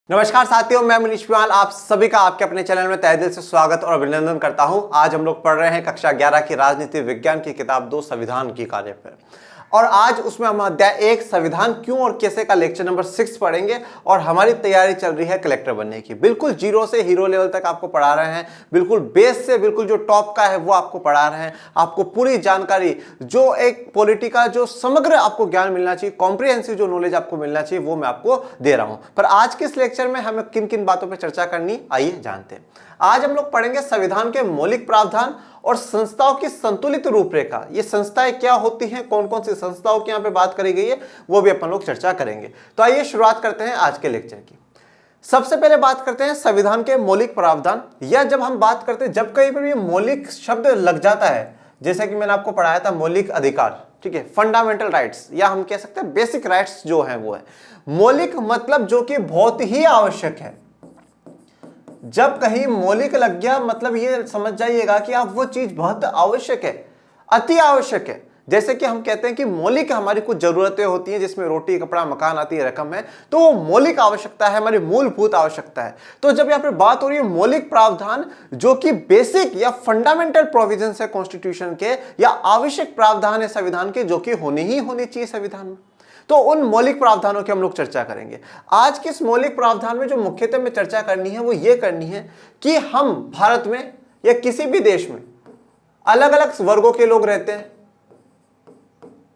नमस्कार साथियों, मैं मनीष पिवाल आप सभी का आपके अपने चैनल में तहे दिल से स्वागत और अभिनंदन करता हूं। आज हम लोग पढ़ रहे हैं कक्षा 11 की राजनीति विज्ञान की किताब 2 संविधान की कार्य पर, और आज उसमें हम अध्याय 1 संविधान क्यों और कैसे का लेक्चर नंबर 6 पढ़ेंगे। और हमारी तैयारी चल रही है कलेक्टर बनने की। बिल्कुल जीरो से हीरो लेवल तक आपको पढ़ा रहे हैं, बिल्कुल बेस से बिल्कुल जो टॉप का है वो आपको पढ़ा रहे हैं। आपको पूरी जानकारी, जो एक पॉलिटी का जो समग्र आपको ज्ञान मिलना चाहिए, कॉम्प्रिहेंसिव जो नॉलेज आपको मिलना चाहिए, वो मैं आपको दे रहा हूं। पर आज के इस लेक्चर में हमें किन किन बातों पर चर्चा करनी, आइए जानते हैं। आज हम लोग पढ़ेंगे संविधान के मौलिक प्रावधान और संस्थाओं की संतुलित रूपरेखा। ये संस्थाएं क्या होती हैं, कौन कौन सी संस्थाओं की यहाँ पे बात करी गई है, वो भी अपन लोग चर्चा करेंगे। तो आइए शुरुआत करते हैं आज के लेक्चर की। सबसे पहले बात करते हैं संविधान के मौलिक प्रावधान। या जब हम बात करते हैं, जब कहीं पर ये मौलिक शब्द लग जाता है, जैसे कि मैंने आपको पढ़ाया था मौलिक अधिकार, ठीक है, फंडामेंटल राइट्स, या हम कह सकते हैं बेसिक राइट्स जो है वो है मौलिक, मतलब जो कि बहुत ही आवश्यक है। जब कहीं मौलिक लग गया मतलब ये समझ जाइएगा कि आप वो चीज बहुत आवश्यक है, अति आवश्यक है। जैसे कि हम कहते हैं कि मौलिक हमारी कुछ जरूरतें होती हैं, जिसमें रोटी कपड़ा मकान आती है, रकम है, तो वो मौलिक आवश्यकता है, हमारी मूलभूत आवश्यकता है। तो जब यहाँ पे बात हो रही है मौलिक प्रावधान, जो कि बेसिक या फंडामेंटल प्रोविजन है कॉन्स्टिट्यूशन के, या आवश्यक प्रावधान है संविधान के, जो कि होनी ही होनी चाहिए संविधान में, तो उन मौलिक प्रावधानों की हम लोग चर्चा करेंगे। आज के इस मौलिक प्रावधान में जो मुख्यतः में चर्चा करनी है वो ये करनी है कि हम भारत में या किसी भी देश में अलग अलग वर्गों के लोग रहते हैं,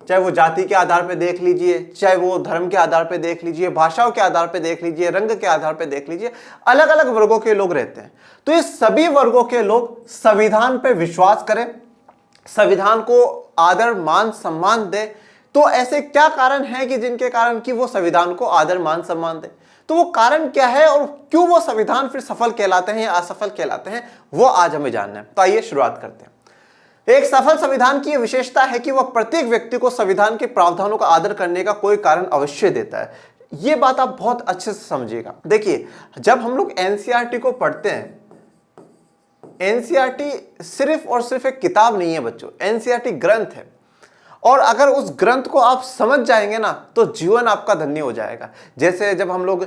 चाहे वो जाति के आधार पर देख लीजिए, चाहे वो धर्म के आधार पर देख लीजिए, भाषाओं के आधार पर देख लीजिए, रंग के आधार पर देख लीजिए, अलग अलग वर्गों के लोग रहते हैं। तो ये सभी वर्गों के लोग संविधान पर विश्वास करें, संविधान को आदर मान सम्मान दें। तो ऐसे क्या कारण हैं कि जिनके कारण कि वो संविधान को आदर मान सम्मान दें? तो वो कारण क्या है और क्यों वो संविधान फिर सफल कहलाते हैं या असफल कहलाते हैं, वो आज हमें जानना है। तो आइए शुरुआत करते हैं। एक सफल संविधान की विशेषता है कि वह प्रत्येक व्यक्ति को संविधान के प्रावधानों का आदर करने का कोई कारण अवश्य देता है। ये बात आप बहुत अच्छे से समझिएगा। देखिए, जब हम लोग एनसीईआरटी को पढ़ते हैं, एनसीईआरटी सिर्फ और सिर्फ एक किताब नहीं है बच्चों, एनसीईआरटी ग्रंथ है। और अगर उस ग्रंथ को आप समझ जाएंगे ना, तो जीवन आपका धन्य हो जाएगा। जैसे जब हम लोग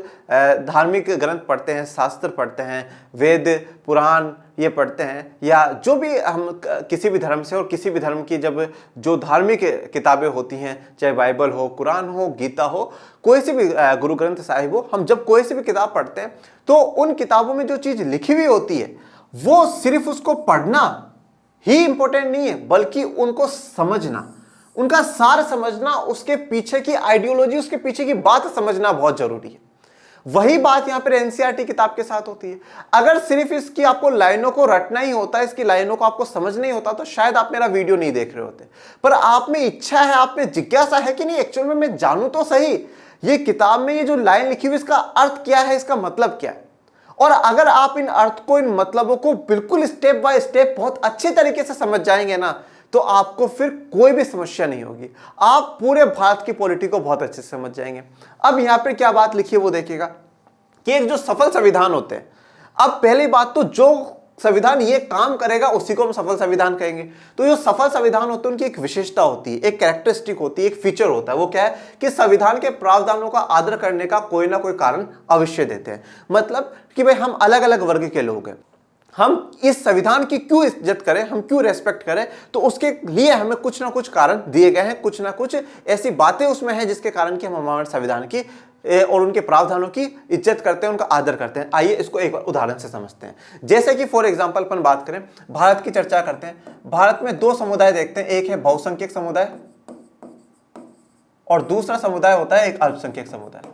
धार्मिक ग्रंथ पढ़ते हैं, शास्त्र पढ़ते हैं, वेद पुराण ये पढ़ते हैं, या जो भी हम किसी भी धर्म से और किसी भी धर्म की जब जो धार्मिक किताबें होती हैं, चाहे बाइबल हो, कुरान हो, गीता हो, कोई सी भी गुरु ग्रंथ साहिब हो, हम जब कोई सी भी किताब पढ़ते हैं तो उन किताबों में जो चीज़ लिखी हुई होती है वो सिर्फ उसको पढ़ना ही इंपॉर्टेंट नहीं है, बल्कि उनको समझना, उनका सार समझना, उसके पीछे की आइडियोलॉजी, उसके पीछे की बात समझना बहुत जरूरी है। वही बात यहां पर एनसीईआरटी किताब के साथ होती है। अगर सिर्फ इसकी आपको लाइनों को रटना ही होता है, इसकी लाइनों को आपको समझना ही होता, तो शायद आप मेरा वीडियो नहीं देख रहे होते। पर आप में इच्छा है, आप में जिज्ञासा है कि नहीं एक्चुअल में मैं जानूं तो सही, ये किताब में ये जो लाइन लिखी हुई इसका अर्थ क्या है, इसका मतलब क्या है। और अगर आप इन अर्थ को, इन मतलबों को बिल्कुल स्टेप बाय स्टेप बहुत अच्छे तरीके से समझ जाएंगे ना, तो आपको फिर कोई भी समस्या नहीं होगी। आप पूरे भारत की पॉलिटी को बहुत अच्छे से समझ जाएंगे। अब यहां पे क्या बात लिखी है वो देखिएगा कि एक जो सफल संविधान होते हैं, अब पहली बात तो जो संविधान ये काम करेगा उसी को हम सफल संविधान कहेंगे। तो जो सफल संविधान होते हैं उनकी एक विशेषता होती है, एक कैरेक्टरिस्टिक होती है, एक फीचर होता है। वो क्या है कि संविधान के प्रावधानों का आदर करने का कोई ना कोई कारण अवश्य देते हैं। मतलब कि भाई हम अलग अलग वर्ग के लोग हैं, हम इस संविधान की क्यों इज्जत करें, हम क्यों रेस्पेक्ट करें, तो उसके लिए हमें कुछ ना कुछ कारण दिए गए हैं, कुछ ना कुछ ऐसी बातें उसमें हैं जिसके कारण कि हम हमारे संविधान की और उनके प्रावधानों की इज्जत करते हैं, उनका आदर करते हैं। आइए इसको एक उदाहरण से समझते हैं। जैसे कि फॉर एग्जांपल अपन बात करें, भारत की चर्चा करते हैं। भारत में 2 समुदाय देखते हैं, एक है बहुसंख्यक समुदाय और दूसरा समुदाय होता है एक अल्पसंख्यक समुदाय।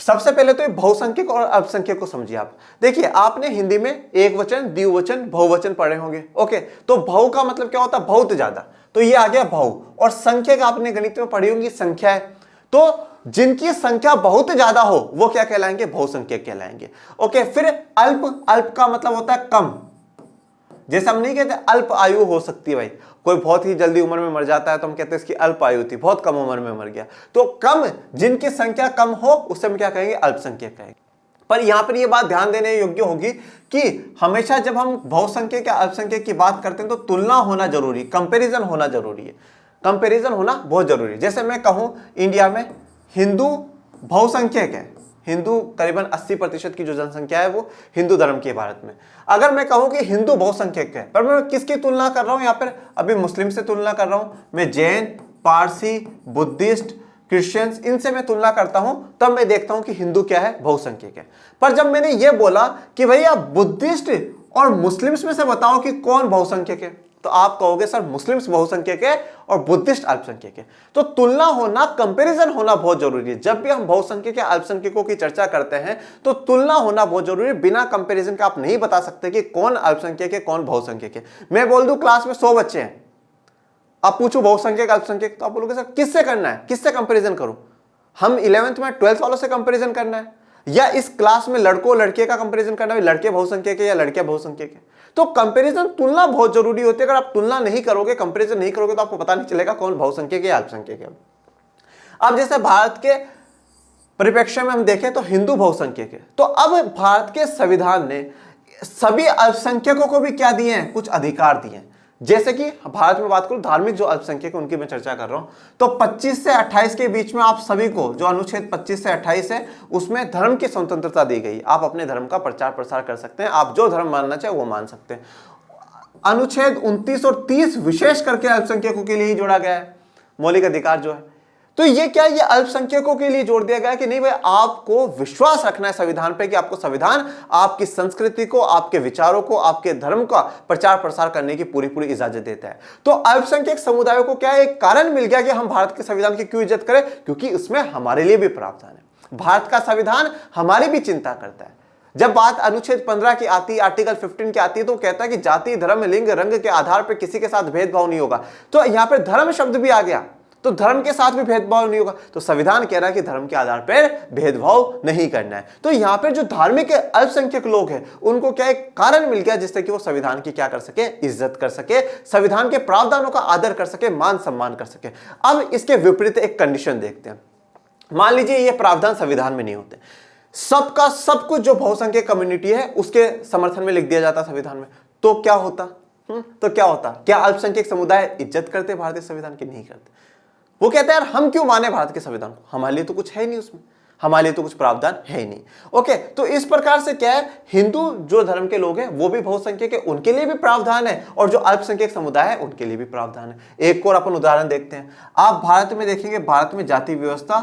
सबसे पहले तो ये बहुसंख्यक और अल्पसंख्यक को समझिए आप। देखिए, आपने हिंदी में एक वचन, द्विवचन, बहुवचन पढ़े होंगे। ओके, तो बहु का मतलब क्या होता है, बहुत ज्यादा, तो ये आ गया बहु। और संख्या का आपने गणित में पढ़ी होंगी, संख्या है, तो जिनकी संख्या बहुत ज्यादा हो वो क्या कहलाएंगे, बहुसंख्यक कहलाएंगे। ओके, फिर अल्प, अल्प का मतलब होता है कम। जैसे हम नहीं कहते अल्प आयु हो सकती है, भाई कोई बहुत ही जल्दी उम्र में मर जाता है तो हम कहते हैं इसकी अल्प आयु थी, बहुत कम उम्र में मर गया। तो कम, जिनकी संख्या कम हो उससे हम क्या कहेंगे, अल्पसंख्यक कहेंगे। पर यहां पर यह बात ध्यान देने योग्य होगी कि हमेशा जब हम बहुसंख्यक या अल्पसंख्यक की बात करते हैं तो तुलना होना जरूरी, कंपैरिजन होना जरूरी है, कंपैरिजन होना बहुत जरूरी है। जैसे मैं कहूं इंडिया में हिंदू बहुसंख्यक है, हिंदू करीबन 80% की जो जनसंख्या है वो हिंदू धर्म की है भारत में। अगर मैं कहूं कि हिंदू बहुसंख्यक है, पर मैं किसकी तुलना कर रहा हूं यहाँ पर, अभी मुस्लिम से तुलना कर रहा हूं, मैं जैन, पारसी, बुद्धिस्ट, क्रिश्चियंस, इनसे मैं तुलना करता हूं, तब मैं देखता हूं कि हिंदू क्या है, बहुसंख्यक है। पर जब मैंने ये बोला कि भैया बुद्धिस्ट और मुस्लिम्स में से बताओ कि कौन बहुसंख्यक है, तो आप कहोगे सर मुस्लिम्स बहुसंख्यक है और बुद्धिस्ट अल्पसंख्यक है। तो तुलना होना, कंपैरिजन होना बहुत जरूरी है। जब भी हम बहुसंख्यक या अल्पसंख्यकों की चर्चा करते हैं तो तुलना होना बहुत जरूरी है। बिना कंपैरिजन के आप नहीं बता सकते कि कौन अल्पसंख्यक है, कौन बहुसंख्यक है। मैं बोल दूं क्लास में 100 बच्चे हैं, आप पूछो बहुसंख्यक अल्पसंख्यक, तो आप बोलोगे सर किससे करना है, किससे कंपैरिजन करूं, हम 11th में 12th वालों से कंपैरिजन करना है, या इस क्लास में लड़कों लड़के का कंपैरिजन करना है, लड़के बहुसंख्यक है या लड़कियां बहुसंख्यक है। तो कंपैरिजन, तुलना बहुत जरूरी होती है। अगर आप तुलना नहीं करोगे, कंपैरिजन नहीं करोगे, तो आपको पता नहीं चलेगा कौन बहुसंख्यक है या अल्पसंख्यक है। अब जैसे भारत के परिप्रेक्ष्य में हम देखें तो हिंदू बहुसंख्यक है, तो अब भारत के संविधान ने सभी अल्पसंख्यकों को भी क्या दिए हैं, कुछ अधिकार दिए हैं। जैसे कि भारत में बात करूं, धार्मिक जो अल्पसंख्यक है उनकी मैं चर्चा कर रहा हूं, तो 25 से 28 के बीच में आप सभी को, जो अनुच्छेद 25 से 28 है, उसमें धर्म की स्वतंत्रता दी गई। आप अपने धर्म का प्रचार प्रसार कर सकते हैं, आप जो धर्म मानना चाहे वो मान सकते हैं। अनुच्छेद 29 और 30 विशेष करके अल्पसंख्यकों के लिए ही जोड़ा गया है, मौलिक अधिकार जो है। तो ये क्या, ये अल्पसंख्यकों के लिए जोड़ दिया गया कि नहीं भाई, आपको विश्वास रखना है संविधान पे कि आपको संविधान आपकी संस्कृति को, आपके विचारों को, आपके धर्म का प्रचार प्रसार करने की पूरी पूरी इजाजत देता है। तो अल्पसंख्यक समुदायों को क्या एक कारण मिल गया कि हम भारत के संविधान की क्यों इज्जत करें, क्योंकि उसमें हमारे लिए भी प्रावधान है। भारत का संविधान हमारी भी चिंता करता है। जब बात अनुच्छेद 15 की आती है, आर्टिकल 15 की आती है, तो कहता है कि जाति, धर्म, लिंग, रंग के आधार पर किसी के साथ भेदभाव नहीं होगा। तो यहां पर धर्म शब्द भी आ गया, तो धर्म के साथ भी भेदभाव नहीं होगा। तो संविधान कह रहा है कि धर्म के आधार पर भेदभाव नहीं करना है। तो यहां पर जो धार्मिक अल्पसंख्यक लोग हैं उनको क्या एक कारण मिल गया जिससे कि वो संविधान की क्या कर सके, इज्जत कर सके, संविधान के प्रावधानों का आदर कर सके, मान सम्मान कर सके। अब इसके विपरीत एक कंडीशन देखते हैं। मान लीजिए ये प्रावधान संविधान में नहीं होते, सबका सब कुछ जो बहुसंख्यक कम्युनिटी है उसके समर्थन में लिख दिया जाता संविधान में, तो क्या होता? तो क्या होता? क्या अल्पसंख्यक समुदाय इज्जत करते भारतीय संविधान की? नहीं करते। वो कहते हैं यार हम क्यों माने भारत के संविधान को, हमारे लिए तो कुछ है ही नहीं, उसमें हमारे लिए तो कुछ प्रावधान है ही नहीं। ओके, तो इस प्रकार से क्या है, हिंदू जो धर्म के लोग हैं वो भी बहुसंख्यक है, उनके लिए भी प्रावधान है, और जो अल्पसंख्यक समुदाय है उनके लिए भी प्रावधान है। एक और अपन उदाहरण देखते हैं। आप भारत में देखेंगे, भारत में जाति व्यवस्था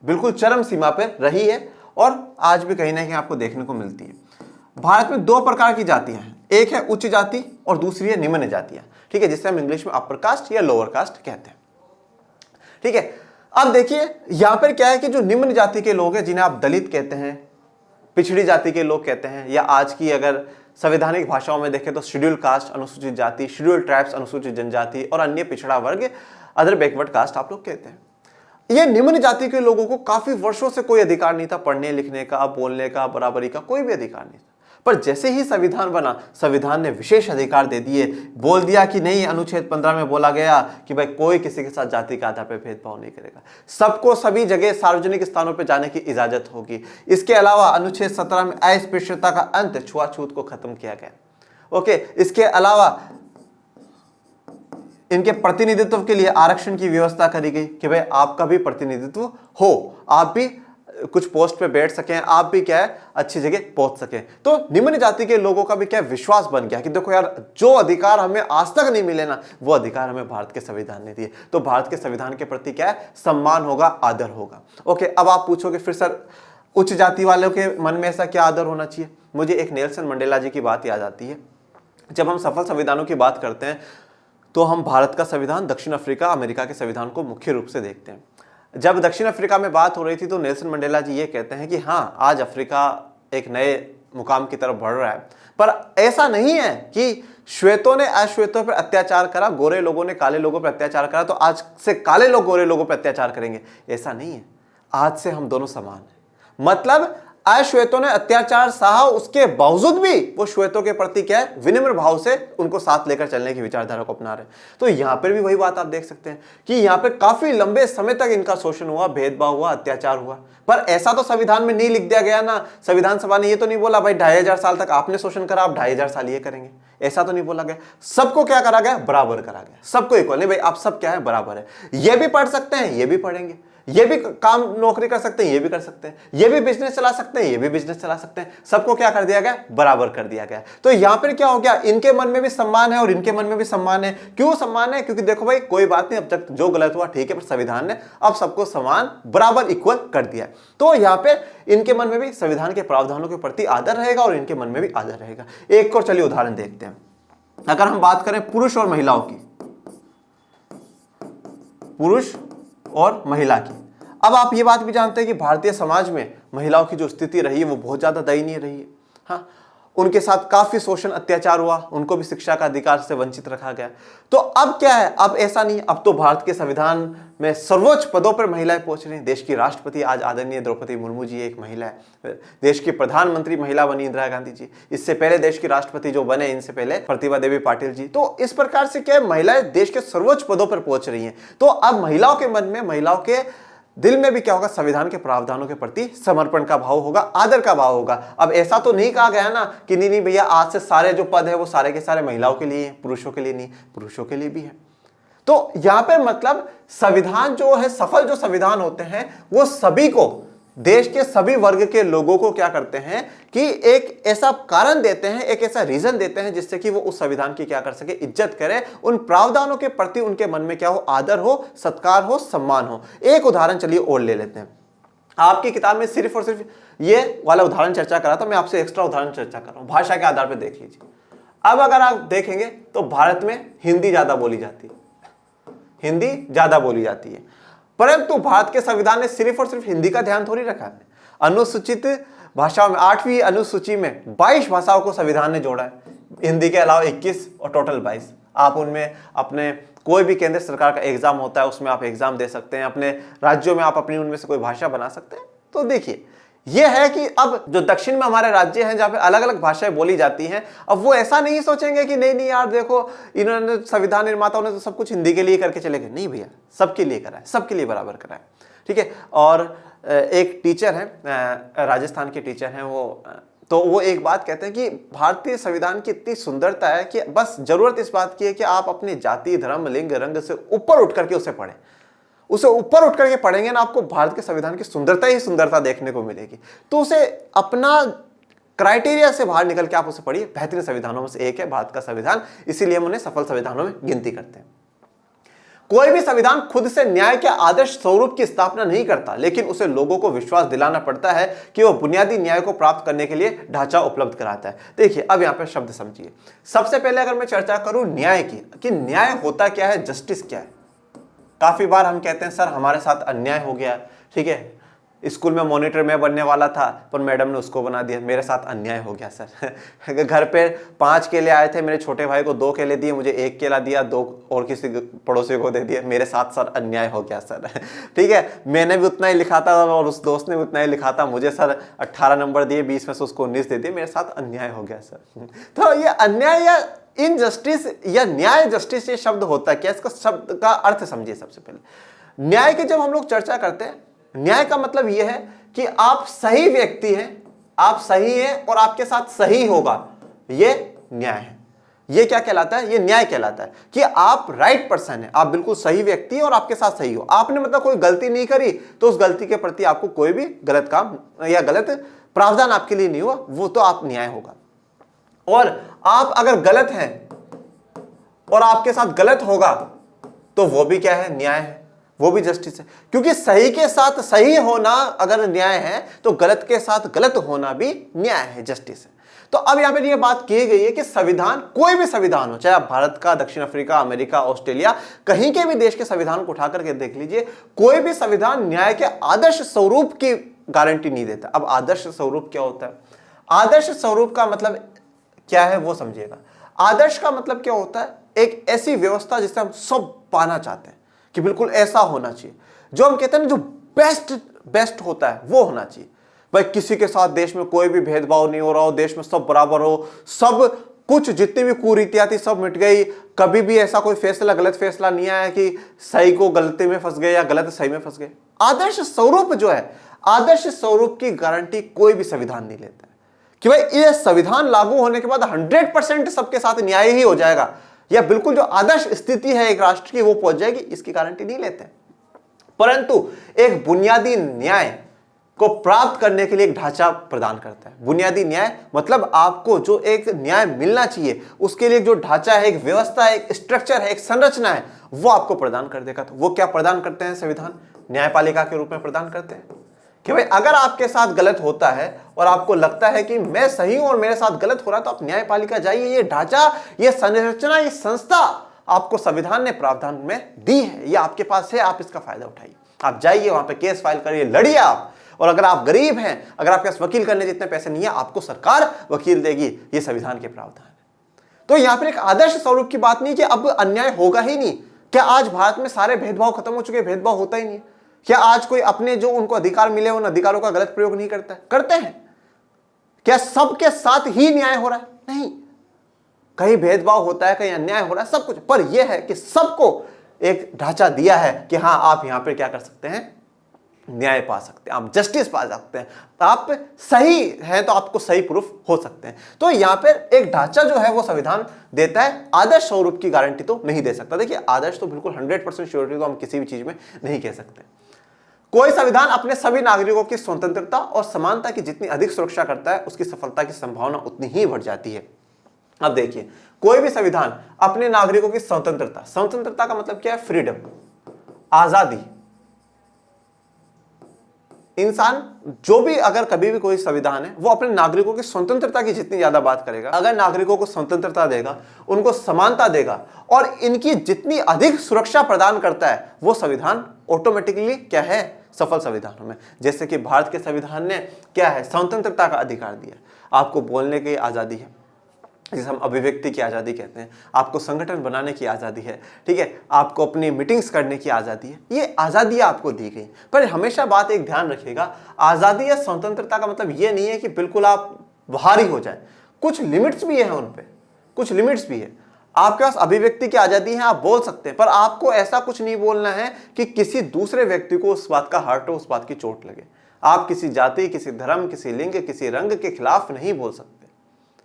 बिल्कुल चरम सीमा पर रही है और आज भी कहीं ना कहीं आपको देखने को मिलती है। भारत में 2 प्रकार की जातियां हैं, एक है उच्च जाति और दूसरी है निम्न जातियां, ठीक है, जिसे हम इंग्लिश में अपर कास्ट या लोअर कास्ट कहते हैं, ठीक है। अब देखिए यहां पर क्या है कि जो निम्न जाति के लोग हैं, जिन्हें आप दलित कहते हैं, पिछड़ी जाति के लोग कहते हैं, या आज की अगर संवैधानिक भाषाओं में देखें तो शेड्यूल कास्ट, अनुसूचित जाति, शेड्यूल ट्राइब्स, अनुसूचित जनजाति, और अन्य पिछड़ा वर्ग, अदर बैकवर्ड कास्ट आप लोग कहते हैं। ये निम्न जाति के लोगों को काफी वर्षों से कोई अधिकार नहीं था, पढ़ने लिखने का, बोलने का, बराबरी का कोई भी अधिकार नहीं था। पर जैसे ही संविधान बना, संविधान ने विशेष अधिकार दे दिए, बोल दिया कि नहीं, अनुच्छेद 15 में बोला गया कि भाई कोई किसी के साथ जाति के आधार पर भेदभाव नहीं करेगा, सबको सभी जगह सार्वजनिक स्थानों पर जाने की इजाजत होगी। इसके अलावा अनुच्छेद 17 में अस्पृश्यता का अंत, छुआछूत को खत्म किया गया। ओके, इसके अलावा इनके प्रतिनिधित्व के लिए आरक्षण की व्यवस्था करी गई कि भाई आपका भी प्रतिनिधित्व हो, आप भी कुछ पोस्ट पे बैठ सकें, आप भी क्या है अच्छी जगह पहुंच सकें। तो निम्न जाति के लोगों का भी क्या विश्वास बन गया कि देखो यार, जो अधिकार हमें आज तक नहीं मिले ना, वो अधिकार हमें भारत के संविधान ने दिए। तो भारत के संविधान के प्रति क्या है, सम्मान होगा, आदर होगा। ओके, अब आप पूछोगे फिर सर उच्च जाति वालों के मन में ऐसा क्या आदर होना चाहिए? मुझे एक नेल्सन मंडेला जी की बात याद आती है। जब हम सफल संविधानों की बात करते हैं तो हम भारत का संविधान, दक्षिण अफ्रीका, अमेरिका के संविधान को मुख्य रूप से देखते हैं। जब दक्षिण अफ्रीका में बात हो रही थी तो नेल्सन मंडेला जी ये कहते हैं कि हाँ, आज अफ्रीका एक नए मुकाम की तरफ बढ़ रहा है, पर ऐसा नहीं है कि श्वेतों ने अश्वेतों पर अत्याचार करा, गोरे लोगों ने काले लोगों पर अत्याचार करा तो आज से काले लोग गोरे लोगों पर अत्याचार करेंगे, ऐसा नहीं है। आज से हम दोनों समान हैं। मतलब अश्वेतों ने अत्याचार सहा, उसके बावजूद भी वो श्वेतों के प्रति क्या है, विनम्र भाव से उनको साथ लेकर चलने की विचारधारा को अपना रहे। तो यहां पर भी वही बात आप देख सकते हैं कि यहां पर काफी लंबे समय तक इनका शोषण हुआ, भेदभाव हुआ, अत्याचार हुआ। पर ऐसा तो संविधान में नहीं लिख दिया गया ना, संविधान सभा ने ये तो नहीं बोला भाई 2500 साल तक आपने शोषण करा, आप 2500 साल ये करेंगे, ऐसा तो नहीं बोला गया। सबको क्या करा गया, बराबर करा गया, सबको इक्वल। नहीं भाई आप सब क्या है, बराबर है। ये भी पढ़ सकते हैं, ये भी पढ़ेंगे, ये भी काम नौकरी कर सकते हैं, ये भी कर सकते हैं, ये भी बिजनेस चला सकते हैं, ये भी बिजनेस चला सकते हैं, सबको क्या कर दिया गया, बराबर कर दिया गया। तो यहां पर क्या हो गया, इनके मन में भी सम्मान है और इनके मन में भी सम्मान है। क्यों सम्मान है? क्योंकि देखो भाई कोई बात नहीं, अब तक जो गलत हुआ ठीक है, पर संविधान ने अब सबको समान बराबर इक्वल कर दिया। तो यहां पे इनके मन में भी संविधान के प्रावधानों के प्रति आदर रहेगा और इनके मन में भी आदर रहेगा। एक और चलिए उदाहरण देखते हैं। अगर हम बात करें पुरुष और महिलाओं की, पुरुष और महिला की, अब आप ये बात भी जानते हैं कि भारतीय समाज में महिलाओं की जो स्थिति रही है वो बहुत ज्यादा दयनीय रही है। हाँ, उनके साथ काफी शोषण अत्याचार हुआ, उनको भी शिक्षा का अधिकार से वंचित रखा गया। तो अब क्या है, अब ऐसा नहीं, अब तो भारत के संविधान में सर्वोच्च पदों पर महिलाएं पहुंच रही हैं। देश की राष्ट्रपति आज आदरणीय द्रौपदी मुर्मू जी एक महिला है। देश की प्रधानमंत्री महिला बनी इंदिरा गांधी जी। इससे पहले देश की राष्ट्रपति जो बने, इनसे पहले प्रतिभा देवी पाटिल जी। तो इस प्रकार से क्या है, महिलाएं देश के सर्वोच्च पदों पर पहुंच रही हैं। तो अब महिलाओं के मन में, महिलाओं के दिल में भी क्या होगा, संविधान के प्रावधानों के प्रति समर्पण का भाव होगा, आदर का भाव होगा। अब ऐसा तो नहीं कहा गया ना कि नहीं नहीं भैया आज से सारे जो पद है वो सारे के सारे महिलाओं के लिए हैं, पुरुषों के लिए नहीं, पुरुषों के लिए भी है। तो यहां पे मतलब संविधान जो है, सफल जो संविधान होते हैं वो सभी को, देश के सभी वर्ग के लोगों को क्या करते हैं कि एक ऐसा कारण देते हैं, एक ऐसा रीजन देते हैं जिससे कि वो उस संविधान की क्या कर सके, इज्जत करे, उन प्रावधानों के प्रति उनके मन में क्या हो, आदर हो, सत्कार हो, सम्मान हो। एक उदाहरण चलिए और ले लेते हैं। आपकी किताब में सिर्फ और सिर्फ ये वाला उदाहरण चर्चा करा था, मैं आपसे एक्स्ट्रा उदाहरण चर्चा कर रहा हूं, भाषा के आधार पर देख लीजिए। अब अगर आप देखेंगे तो भारत में हिंदी ज्यादा बोली जाती है, हिंदी ज्यादा बोली जाती है, परंतु भारत के संविधान ने सिर्फ और सिर्फ हिंदी का ध्यान थोड़ी रखा है। अनुसूचित भाषाओं में 8वीं अनुसूची में 22 भाषाओं को संविधान ने जोड़ा है, हिंदी के अलावा 21 और टोटल 22। आप उनमें अपने कोई भी केंद्र सरकार का एग्जाम होता है उसमें आप एग्जाम दे सकते हैं, अपने राज्यों में आप अपनी उनमें से कोई भाषा बना सकते हैं। तो देखिए यह है कि अब जो दक्षिण में हमारे राज्य हैं जहां पे अलग अलग भाषाएं बोली जाती हैं, अब वो ऐसा नहीं सोचेंगे कि नहीं नहीं यार देखो इन्होंने, संविधान निर्माताओं ने तो सब कुछ हिंदी के लिए करके चले गए। नहीं भैया, सबके लिए करा है, सबके लिए बराबर करा है, ठीक है। और एक टीचर है, राजस्थान के टीचर हैं वो, तो वो एक बात कहते हैं कि भारतीय संविधान की इतनी सुंदरता है कि बस जरूरत इस बात की है कि आप अपनी जाति, धर्म, लिंग, रंग से ऊपर उठ करके उसे पढ़ें। उसे ऊपर उठ करके पढ़ेंगे ना, आपको भारत के संविधान की सुंदरता ही सुंदरता देखने को मिलेगी। तो उसे अपना क्राइटेरिया से बाहर निकल के आप उसे पढ़िए। बेहतरीन संविधानों में से एक है भारत का संविधान, इसीलिए हम उन्हें सफल संविधानों में गिनती करते हैं। कोई भी संविधान खुद से न्याय के आदर्श स्वरूप की स्थापना नहीं करता, लेकिन उसे लोगों को विश्वास दिलाना पड़ता है कि वह बुनियादी न्याय को प्राप्त करने के लिए ढांचा उपलब्ध कराता है। देखिए अब यहां पर शब्द समझिए। सबसे पहले अगर मैं चर्चा करूं न्याय की, कि न्याय होता क्या है, जस्टिस क्या है। काफी बार हम कहते हैं सर हमारे साथ अन्याय हो गया, ठीक है, स्कूल में मॉनिटर मैं बनने वाला था पर मैडम ने उसको बना दिया, मेरे साथ अन्याय हो गया सर। घर पे 5 केले आए थे, मेरे छोटे भाई को 2 केले दिए, मुझे 1 केला दिया, 2 और किसी पड़ोसी को दे दिया, मेरे साथ सर अन्याय हो गया सर। ठीक है, मैंने भी उतना ही लिखा था और उस दोस्त ने भी उतना ही लिखा था, मुझे सर 18 नंबर दिए, 20 में से उसको 19 दे दिए, मेरे साथ अन्याय हो गया सर। तो ये अन्याय या इनजस्टिस या न्याय, जस्टिस, ये शब्द होता है क्या, इसका शब्द का अर्थ समझिए। सबसे पहले न्याय की जब हम लोग चर्चा करते हैं, न्याय का मतलब यह है कि आप सही व्यक्ति हैं, आप सही हैं और आपके साथ सही होगा, ये न्याय है। ये क्या कहलाता है, ये न्याय कहलाता है कि आप राइट पर्सन है, आप बिल्कुल सही व्यक्ति हैं और आपके साथ सही हो। आपने मतलब कोई गलती नहीं करी तो उस गलती के प्रति आपको कोई भी गलत काम या गलत प्रावधान आपके लिए नहीं हुआ, वो तो आप न्याय होगा। और आप अगर गलत हैं और आपके साथ गलत होगा तो वो भी क्या है, न्याय है, वो भी जस्टिस है। क्योंकि सही के साथ सही होना अगर न्याय है तो गलत के साथ गलत होना भी न्याय है, जस्टिस है। तो अब यहां पर यह बात की गई है कि संविधान, कोई भी संविधान हो, चाहे आप भारत का, दक्षिण अफ्रीका, अमेरिका, ऑस्ट्रेलिया, कहीं के भी देश के संविधान को उठा करके देख लीजिए, कोई भी संविधान न्याय के आदर्श स्वरूप की गारंटी नहीं देता। अब आदर्श स्वरूप क्या होता है, आदर्श स्वरूप का मतलब क्या है वो समझिएगा। आदर्श का मतलब क्या होता है, एक ऐसी व्यवस्था जिसे हम सब पाना चाहते हैं कि बिल्कुल ऐसा होना चाहिए, जो हम कहते हैं ना, जो बेस्ट होता है वो होना चाहिए। भाई किसी के साथ देश में कोई भी भेदभाव नहीं हो रहा हो, देश में सब बराबर हो, सब कुछ जितनी भी कुरीतियां थी सब मिट गई, कभी भी ऐसा कोई फैसला, गलत फैसला नहीं आया कि सही को गलती में फंस गए या गलत सही में फंस गए। आदर्श स्वरूप जो है, आदर्श स्वरूप की गारंटी कोई भी संविधान नहीं लेता है कि भाई ये संविधान लागू होने के बाद 100% सबके साथ न्याय ही हो जाएगा या बिल्कुल जो आदर्श स्थिति है एक राष्ट्र की वो पहुंच जाएगी, इसकी गारंटी नहीं लेते। परंतु एक बुनियादी न्याय को प्राप्त करने के लिए एक ढांचा प्रदान करता है। बुनियादी न्याय मतलब आपको जो एक न्याय मिलना चाहिए उसके लिए जो ढांचा है, एक व्यवस्था है, एक स्ट्रक्चर है, एक संरचना है, वो आपको प्रदान कर देगा। तो वो क्या प्रदान करते हैं? संविधान न्यायपालिका के रूप में प्रदान करते हैं कि भाई अगर आपके साथ गलत होता है और आपको लगता है कि मैं सही हूं और मेरे साथ गलत हो रहा है, तो आप न्यायपालिका जाइए। ये ढांचा, ये संरचना, ये संस्था आपको संविधान ने प्रावधान में दी है, ये आपके पास है, आप इसका फायदा उठाइए। आप जाइए वहां पे केस फाइल करिए, लड़िए आप। और अगर आप गरीब हैं, अगर आपके पास वकील करने जितने पैसे नहीं है, आपको सरकार वकील देगी। ये संविधान के प्रावधान है। तो यहां पर एक आदर्श स्वरूप की बात नहीं कि अब अन्याय होगा ही नहीं। क्या आज भारत में सारे भेदभाव खत्म हो चुके? भेदभाव होता ही नहीं। क्या आज कोई अपने जो उनको अधिकार मिले उन अधिकारों का गलत प्रयोग नहीं करता है? करते हैं। क्या सबके साथ ही न्याय हो रहा है? नहीं, कहीं भेदभाव होता है, कहीं अन्याय हो रहा है, सब कुछ। पर यह है कि सबको एक ढांचा दिया है कि हां आप यहां पर क्या कर सकते हैं? न्याय पा सकते हैं, आप जस्टिस पा सकते हैं, आप सही हैं तो आपको सही प्रूफ हो सकते हैं। तो यहां पर एक ढांचा जो है वो संविधान देता है। आदर्श स्वरूप की गारंटी तो नहीं दे सकता। देखिए, आदर्श तो बिल्कुल 100% श्योरिटी तो हम किसी भी चीज में नहीं कह सकते। कोई संविधान अपने सभी नागरिकों की स्वतंत्रता और समानता की जितनी अधिक सुरक्षा करता है, उसकी सफलता की संभावना उतनी ही बढ़ जाती है। अब देखिए, कोई भी संविधान अपने नागरिकों की स्वतंत्रता, स्वतंत्रता का मतलब क्या है? फ्रीडम, आजादी। इंसान जो भी, अगर कभी भी कोई संविधान है, वो अपने नागरिकों की स्वतंत्रता की जितनी ज्यादा बात करेगा, अगर नागरिकों को स्वतंत्रता देगा, उनको समानता देगा और इनकी जितनी अधिक सुरक्षा प्रदान करता है, वो संविधान ऑटोमेटिकली क्या है? सफल संविधानों में। जैसे कि भारत के संविधान ने क्या है? स्वतंत्रता का अधिकार दिया। आपको बोलने की आजादी है, जिसे हम अभिव्यक्ति की आज़ादी कहते हैं। आपको संगठन बनाने की आज़ादी है, ठीक है, आपको अपनी मीटिंग्स करने की आज़ादी है। ये आज़ादी आपको दी गई। पर हमेशा बात एक ध्यान रखिएगा, आज़ादी या स्वतंत्रता का मतलब ये नहीं है कि बिल्कुल आप बाहर ही हो जाए। कुछ लिमिट्स भी है, उन पे कुछ लिमिट्स भी है। आपके पास अभिव्यक्ति की आज़ादी है, आप बोल सकते हैं, पर आपको ऐसा कुछ नहीं बोलना है कि किसी दूसरे व्यक्ति को उस बात का हर्ट हो, उस बात की चोट लगे। आप किसी जाति, किसी धर्म, किसी लिंग, किसी रंग के खिलाफ नहीं बोल सकते।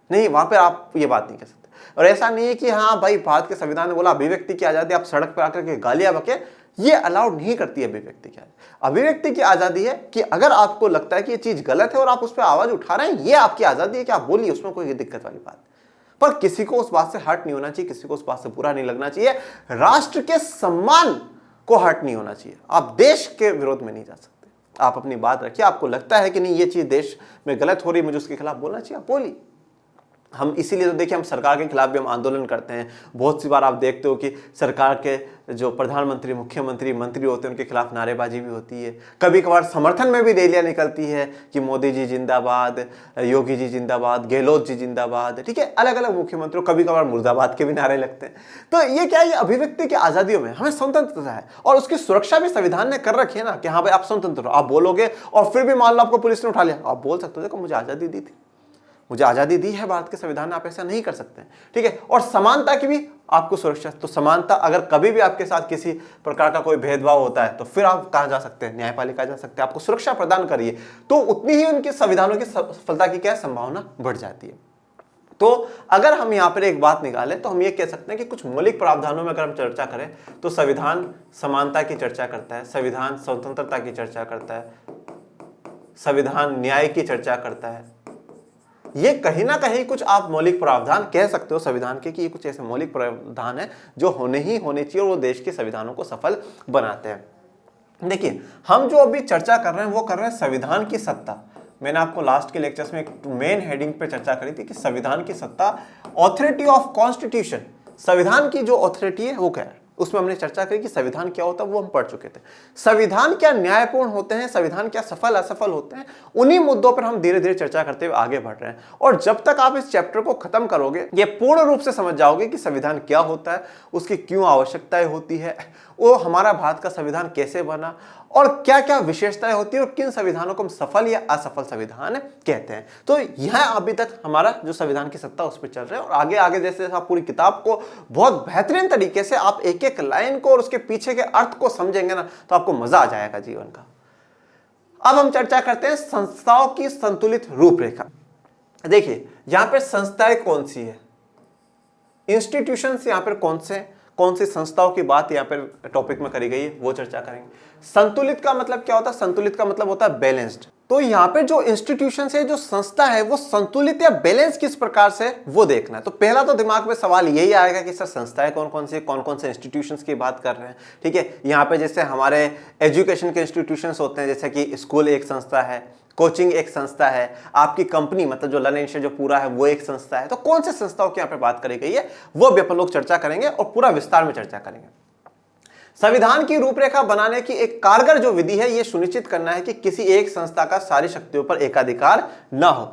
नहीं, वहां पे आप ये बात नहीं कह सकते। और ऐसा नहीं है कि हाँ भाई, भारत के संविधान ने बोला अभिव्यक्ति की आजादी, आप सड़क पर आकर के गालियां बके, ये अलाउड नहीं करती है अभिव्यक्ति की आजादी। अभिव्यक्ति की आजादी है कि अगर आपको लगता है कि ये चीज गलत है और आप उस पर आवाज उठा रहे हैं, ये आपकी आजादी है कि आप बोलिए, उसमें कोई दिक्कत वाली बात। पर किसी को उस बात से हर्ट नहीं होना चाहिए, किसी को उस बात से बुरा नहीं लगना चाहिए, राष्ट्र के सम्मान को हर्ट नहीं होना चाहिए। आप देश के विरोध में नहीं जा सकते। आप अपनी बात रखिए, आपको लगता है कि नहीं ये चीज देश में गलत हो रही है, मुझे उसके खिलाफ बोलना चाहिए, आप बोलिए। हम इसीलिए तो देखिए, हम सरकार के खिलाफ भी हम आंदोलन करते हैं। बहुत सी बार आप देखते हो कि सरकार के जो प्रधानमंत्री, मुख्यमंत्री, मंत्री होते हैं, उनके खिलाफ नारेबाजी भी होती है। कभी कभार समर्थन में भी रैलियां निकलती है कि मोदी जी जिंदाबाद, योगी जी जिंदाबाद, गहलोत जी जिंदाबाद, ठीक है, अलग अलग मुख्यमंत्रियों, कभी कभार मुर्दाबाद के भी नारे लगते हैं। तो ये क्या है? ये अभिव्यक्ति की आजादियों में हमें स्वतंत्रता है और उसकी सुरक्षा भी संविधान ने कर रखी है ना, कि हाँ भाई आप स्वतंत्र हो, आप बोलोगे। और फिर भी मान लो आपको पुलिस ने उठा लिया, आप बोल सकते हो देखो मुझे आजादी दी थी, मुझे आजादी दी है भारत के संविधान ने, आप ऐसा नहीं कर सकते, ठीक है। और समानता की भी आपको सुरक्षा। तो समानता, अगर कभी भी आपके साथ किसी प्रकार का कोई भेदभाव होता है, तो फिर आप कहां जा सकते हैं? न्यायपालिका जा सकते हैं। आपको सुरक्षा प्रदान करिए, तो उतनी ही उनके संविधानों की सफलता की क्या संभावना बढ़ जाती है। तो अगर हम यहां पर एक बात निकालें तो हम ये कह सकते हैं कि कुछ मौलिक प्रावधानों में अगर हम चर्चा करें तो संविधान समानता की चर्चा करता है, संविधान स्वतंत्रता की चर्चा करता है, संविधान न्याय की चर्चा करता है। ये कहीं ना कहीं कुछ आप मौलिक प्रावधान कह सकते हो संविधान के, कि ये कुछ ऐसे मौलिक प्रावधान है जो होने चाहिए और वो देश के संविधानों को सफल बनाते हैं। देखिए, हम जो अभी चर्चा कर रहे हैं वो कर रहे हैं संविधान की सत्ता। मैंने आपको लास्ट के लेक्चर्स में एक मेन हेडिंग पे चर्चा करी थी कि संविधान की सत्ता, ऑथोरिटी ऑफ कॉन्स्टिट्यूशन, संविधान की जो ऑथोरिटी है वो क्या है। उसमें हमने चर्चा करी कि संविधान क्या होता है, वो हम पढ़ चुके थे। संविधान क्या न्यायपूर्ण होते हैं, संविधान क्या सफल असफल होते हैं, उन्हीं मुद्दों पर हम धीरे धीरे चर्चा करते हुए आगे बढ़ रहे हैं। और जब तक आप इस चैप्टर को खत्म करोगे, ये पूर्ण रूप से समझ जाओगे कि संविधान क्या होता है, उसकी क्यों आवश्यकताएं होती है, वो हमारा भारत का संविधान कैसे बना और क्या क्या विशेषताएं होती है और किन संविधानों को हम सफल या असफल संविधान कहते हैं। तो यह अभी तक हमारा जो संविधान की सत्ता उस पर चल रहा है। और आगे आगे जैसे आप पूरी किताब को बहुत बेहतरीन तरीके से आप एक एक लाइन को और उसके पीछे के अर्थ को समझेंगे ना, तो आपको मजा आ जाएगा जीवन का। अब हम चर्चा करते हैं संस्थाओं की संतुलित रूपरेखा। देखिए, यहां पर संस्थाएं कौन सी है, इंस्टीट्यूशंस यहां पर कौन से, कौन सी संस्थाओं की बात यहाँ पर टॉपिक में करी गई है वो चर्चा करेंगे। संतुलित का मतलब क्या होता है? संतुलित का मतलब होता है बैलेंस्ड। तो यहाँ पे जो इंस्टीट्यूशन है, जो संस्था है, वो संतुलित या बैलेंस किस प्रकार से वो देखना है। तो पहला तो दिमाग में सवाल यही आएगा कि सर संस्थाएं कौन कौन से इंस्टीट्यूशंस की बात कर रहे हैं। ठीक है, यहाँ पे जैसे हमारे एजुकेशन के इंस्टीट्यूशंस होते हैं, जैसे कि स्कूल एक संस्था है, कोचिंग एक संस्था है, आपकी कंपनी मतलब जो लर्निंग इंस्टीट्यूट जो पूरा है वो एक संस्था है। तो कौन से संस्थाओं की यहाँ पे बात करी गई है वो भी अपन लोग चर्चा करेंगे और पूरा विस्तार में चर्चा करेंगे। संविधान की रूपरेखा बनाने की एक कारगर जो विधि है, यह सुनिश्चित करना है कि किसी एक संस्था का सारी शक्तियों पर एकाधिकार न हो,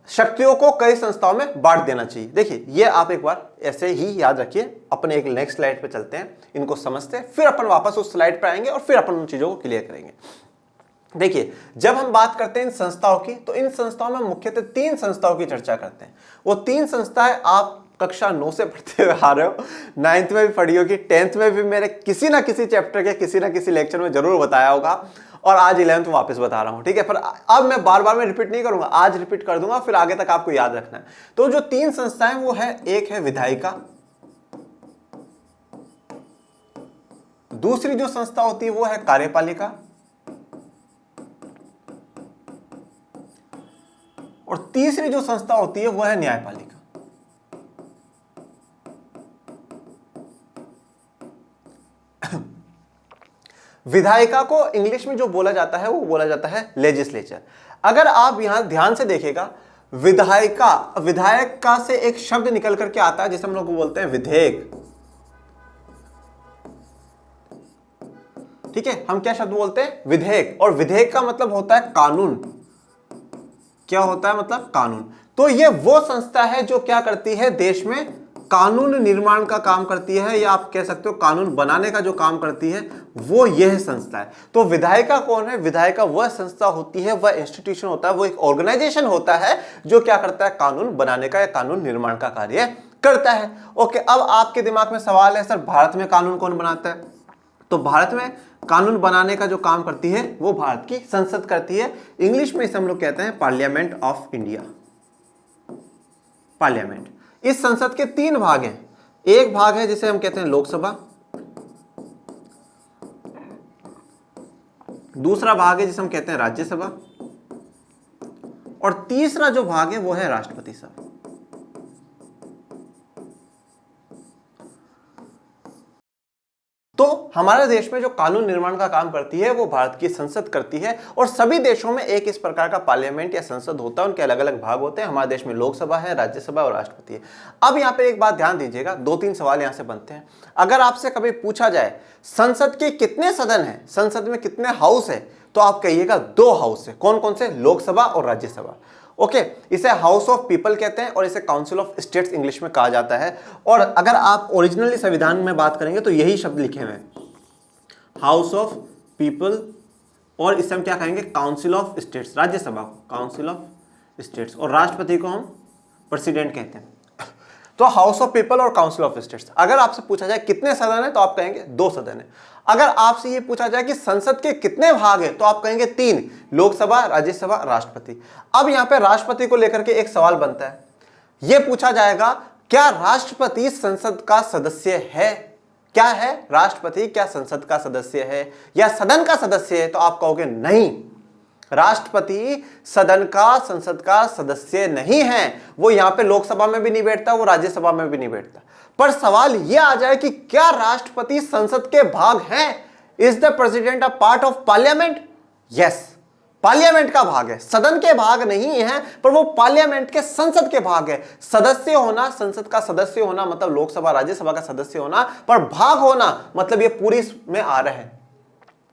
शक्तियों को कई संस्थाओं में बांट देना चाहिए। देखिए ये आप एक बार ऐसे ही याद रखिए। अपन एक नेक्स्ट स्लाइड पे चलते हैं, इनको समझते हैं, फिर अपन वापस उस स्लाइड पर आएंगे और फिर अपन उन चीजों को क्लियर करेंगे। देखिए जब हम बात करते हैं इन संस्थाओं की, तो इन संस्थाओं में मुख्यतः 3 संस्थाओं की चर्चा करते हैं। वो 3 संस्थाएं आप कक्षा 9 से पढ़ते हुए आ रहे हो, 9th में भी पढ़ी होगी, 10th में भी मेरे किसी ना किसी चैप्टर के किसी ना किसी लेक्चर में जरूर बताया होगा, और आज 11th वापस बता रहा हूं। ठीक है, पर अब मैं बार बार में रिपीट नहीं करूंगा, आज रिपीट कर दूंगा, फिर आगे तक आपको याद रखना है। तो जो 3 संस्थाएं वो है, एक है विधायिका, दूसरी जो संस्था होती है वो है कार्यपालिका, और तीसरी जो संस्था होती है वो है न्यायपालिका। विधायिका को इंग्लिश में जो बोला जाता है वो बोला जाता है लेजिस्लेचर। अगर आप यहां ध्यान से देखेगा, विधायक का से एक शब्द निकल करके आता है जिसे हम लोग बोलते हैं विधेयक। ठीक है, हम क्या शब्द बोलते हैं? विधेयक। और विधेयक का मतलब होता है कानून। क्या होता है? मतलब कानून। तो ये वो संस्था है जो क्या करती है? देश में कानून निर्माण का काम करती है, या आप कह सकते हो कानून बनाने का जो काम करती है वो यह संस्था है। तो विधायिका कौन है? विधायिका वह संस्था होती है, वह इंस्टीट्यूशन होता है, वो एक ऑर्गेनाइजेशन होता है जो क्या करता है? कानून बनाने का या कानून निर्माण का कार्य करता है। ओके, अब आपके दिमाग में सवाल है, सर भारत में कानून कौन बनाता है? तो भारत में कानून बनाने का जो काम करती है वो भारत की संसद करती है। इंग्लिश में इसे हम लोग कहते हैं पार्लियामेंट ऑफ इंडिया। पार्लियामेंट। इस संसद के 3 भाग हैं। एक भाग है जिसे हम कहते हैं लोकसभा, दूसरा भाग है जिसे हम कहते हैं राज्यसभा, और तीसरा जो भाग है वो है राष्ट्रपति सभा। तो हमारे देश में जो कानून निर्माण का काम करती है वो भारत की संसद करती है, और सभी देशों में एक इस प्रकार का पार्लियामेंट या संसद होता है, उनके अलग अलग भाग होते हैं। हमारे देश में लोकसभा है, राज्यसभा और राष्ट्रपति है। अब यहाँ पे एक बात ध्यान दीजिएगा, 2-3 सवाल यहाँ से बनते हैं। अगर आपसे कभी पूछा जाए संसद के कितने सदन है, संसद में कितने हाउस है, तो आप कहिएगा 2 हाउस है। कौन कौन से? लोकसभा और राज्यसभा। ओके, इसे हाउस ऑफ पीपल कहते हैं और इसे काउंसिल ऑफ स्टेट्स इंग्लिश में कहा जाता है। और अगर आप ओरिजिनली संविधान में बात करेंगे तो यही शब्द लिखे हुए हैं, हाउस ऑफ पीपल, और इसे हम क्या कहेंगे? Council of states. राज्यसभा को काउंसिल ऑफ स्टेट्स, और राष्ट्रपति को हम प्रेसिडेंट कहते हैं। तो हाउस ऑफ पीपल और काउंसिल ऑफ स्टेट्स। अगर आपसे पूछा जाए कितने सदन है, तो आप कहेंगे 2 सदन है। अगर आपसे ये पूछा जाए कि संसद के कितने भाग हैं, तो आप कहेंगे 3, लोकसभा, राज्यसभा, राष्ट्रपति। अब यहां पे राष्ट्रपति को लेकर के एक सवाल बनता है, यह पूछा जाएगा क्या राष्ट्रपति संसद का सदस्य है? क्या है? राष्ट्रपति क्या संसद का सदस्य है या सदन का सदस्य है? तो आप कहोगे नहीं, राष्ट्रपति सदन का, संसद का सदस्य नहीं है। वो यहां पे लोकसभा में भी नहीं बैठता, वो राज्यसभा में भी नहीं बैठता। पर सवाल यह आ जाए कि क्या राष्ट्रपति संसद के भाग हैं? Is the president a part of parliament? Yes, parliament का भाग है, सदन के भाग नहीं है, पर वो पार्लियामेंट के, संसद के भाग है। सदस्य होना, संसद का सदस्य होना मतलब लोकसभा राज्यसभा का सदस्य होना, पर भाग होना मतलब ये पूरी में आ रहे हैं।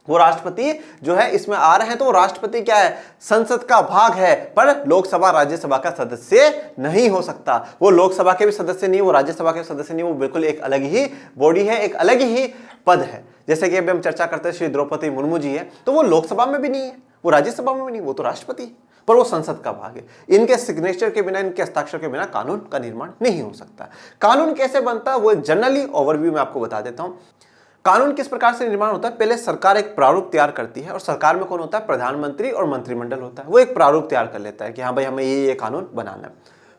वो राष्ट्रपति जो है इसमें आ रहे हैं, तो वो राष्ट्रपति क्या है? संसद का भाग है, पर लोकसभा राज्यसभा का सदस्य नहीं हो सकता। वो लोकसभा के भी सदस्य नहीं, वो राज्यसभा के सदस्य नहीं, वो बिल्कुल एक अलग ही बॉडी है, एक अलग ही पद है। जैसे कि अभी हम चर्चा करते हैं श्री द्रौपदी मुर्मू जी है, तो वो लोकसभा में भी नहीं है, वो राज्यसभा में भी नहीं, वो तो राष्ट्रपति है, पर वो संसद का भाग है। इनके सिग्नेचर के बिना, इनके हस्ताक्षर के बिना कानून का निर्माण नहीं हो सकता। कानून कैसे बनता है वो एक जनरली ओवरव्यू में आपको बता देता हूं। कानून किस प्रकार से निर्माण होता है? पहले सरकार एक प्रारूप तैयार करती है, और सरकार में कौन होता है? प्रधानमंत्री और मंत्रिमंडल होता है। वो एक प्रारूप तैयार कर लेता है कि हाँ भाई हमें ये कानून बनाना है।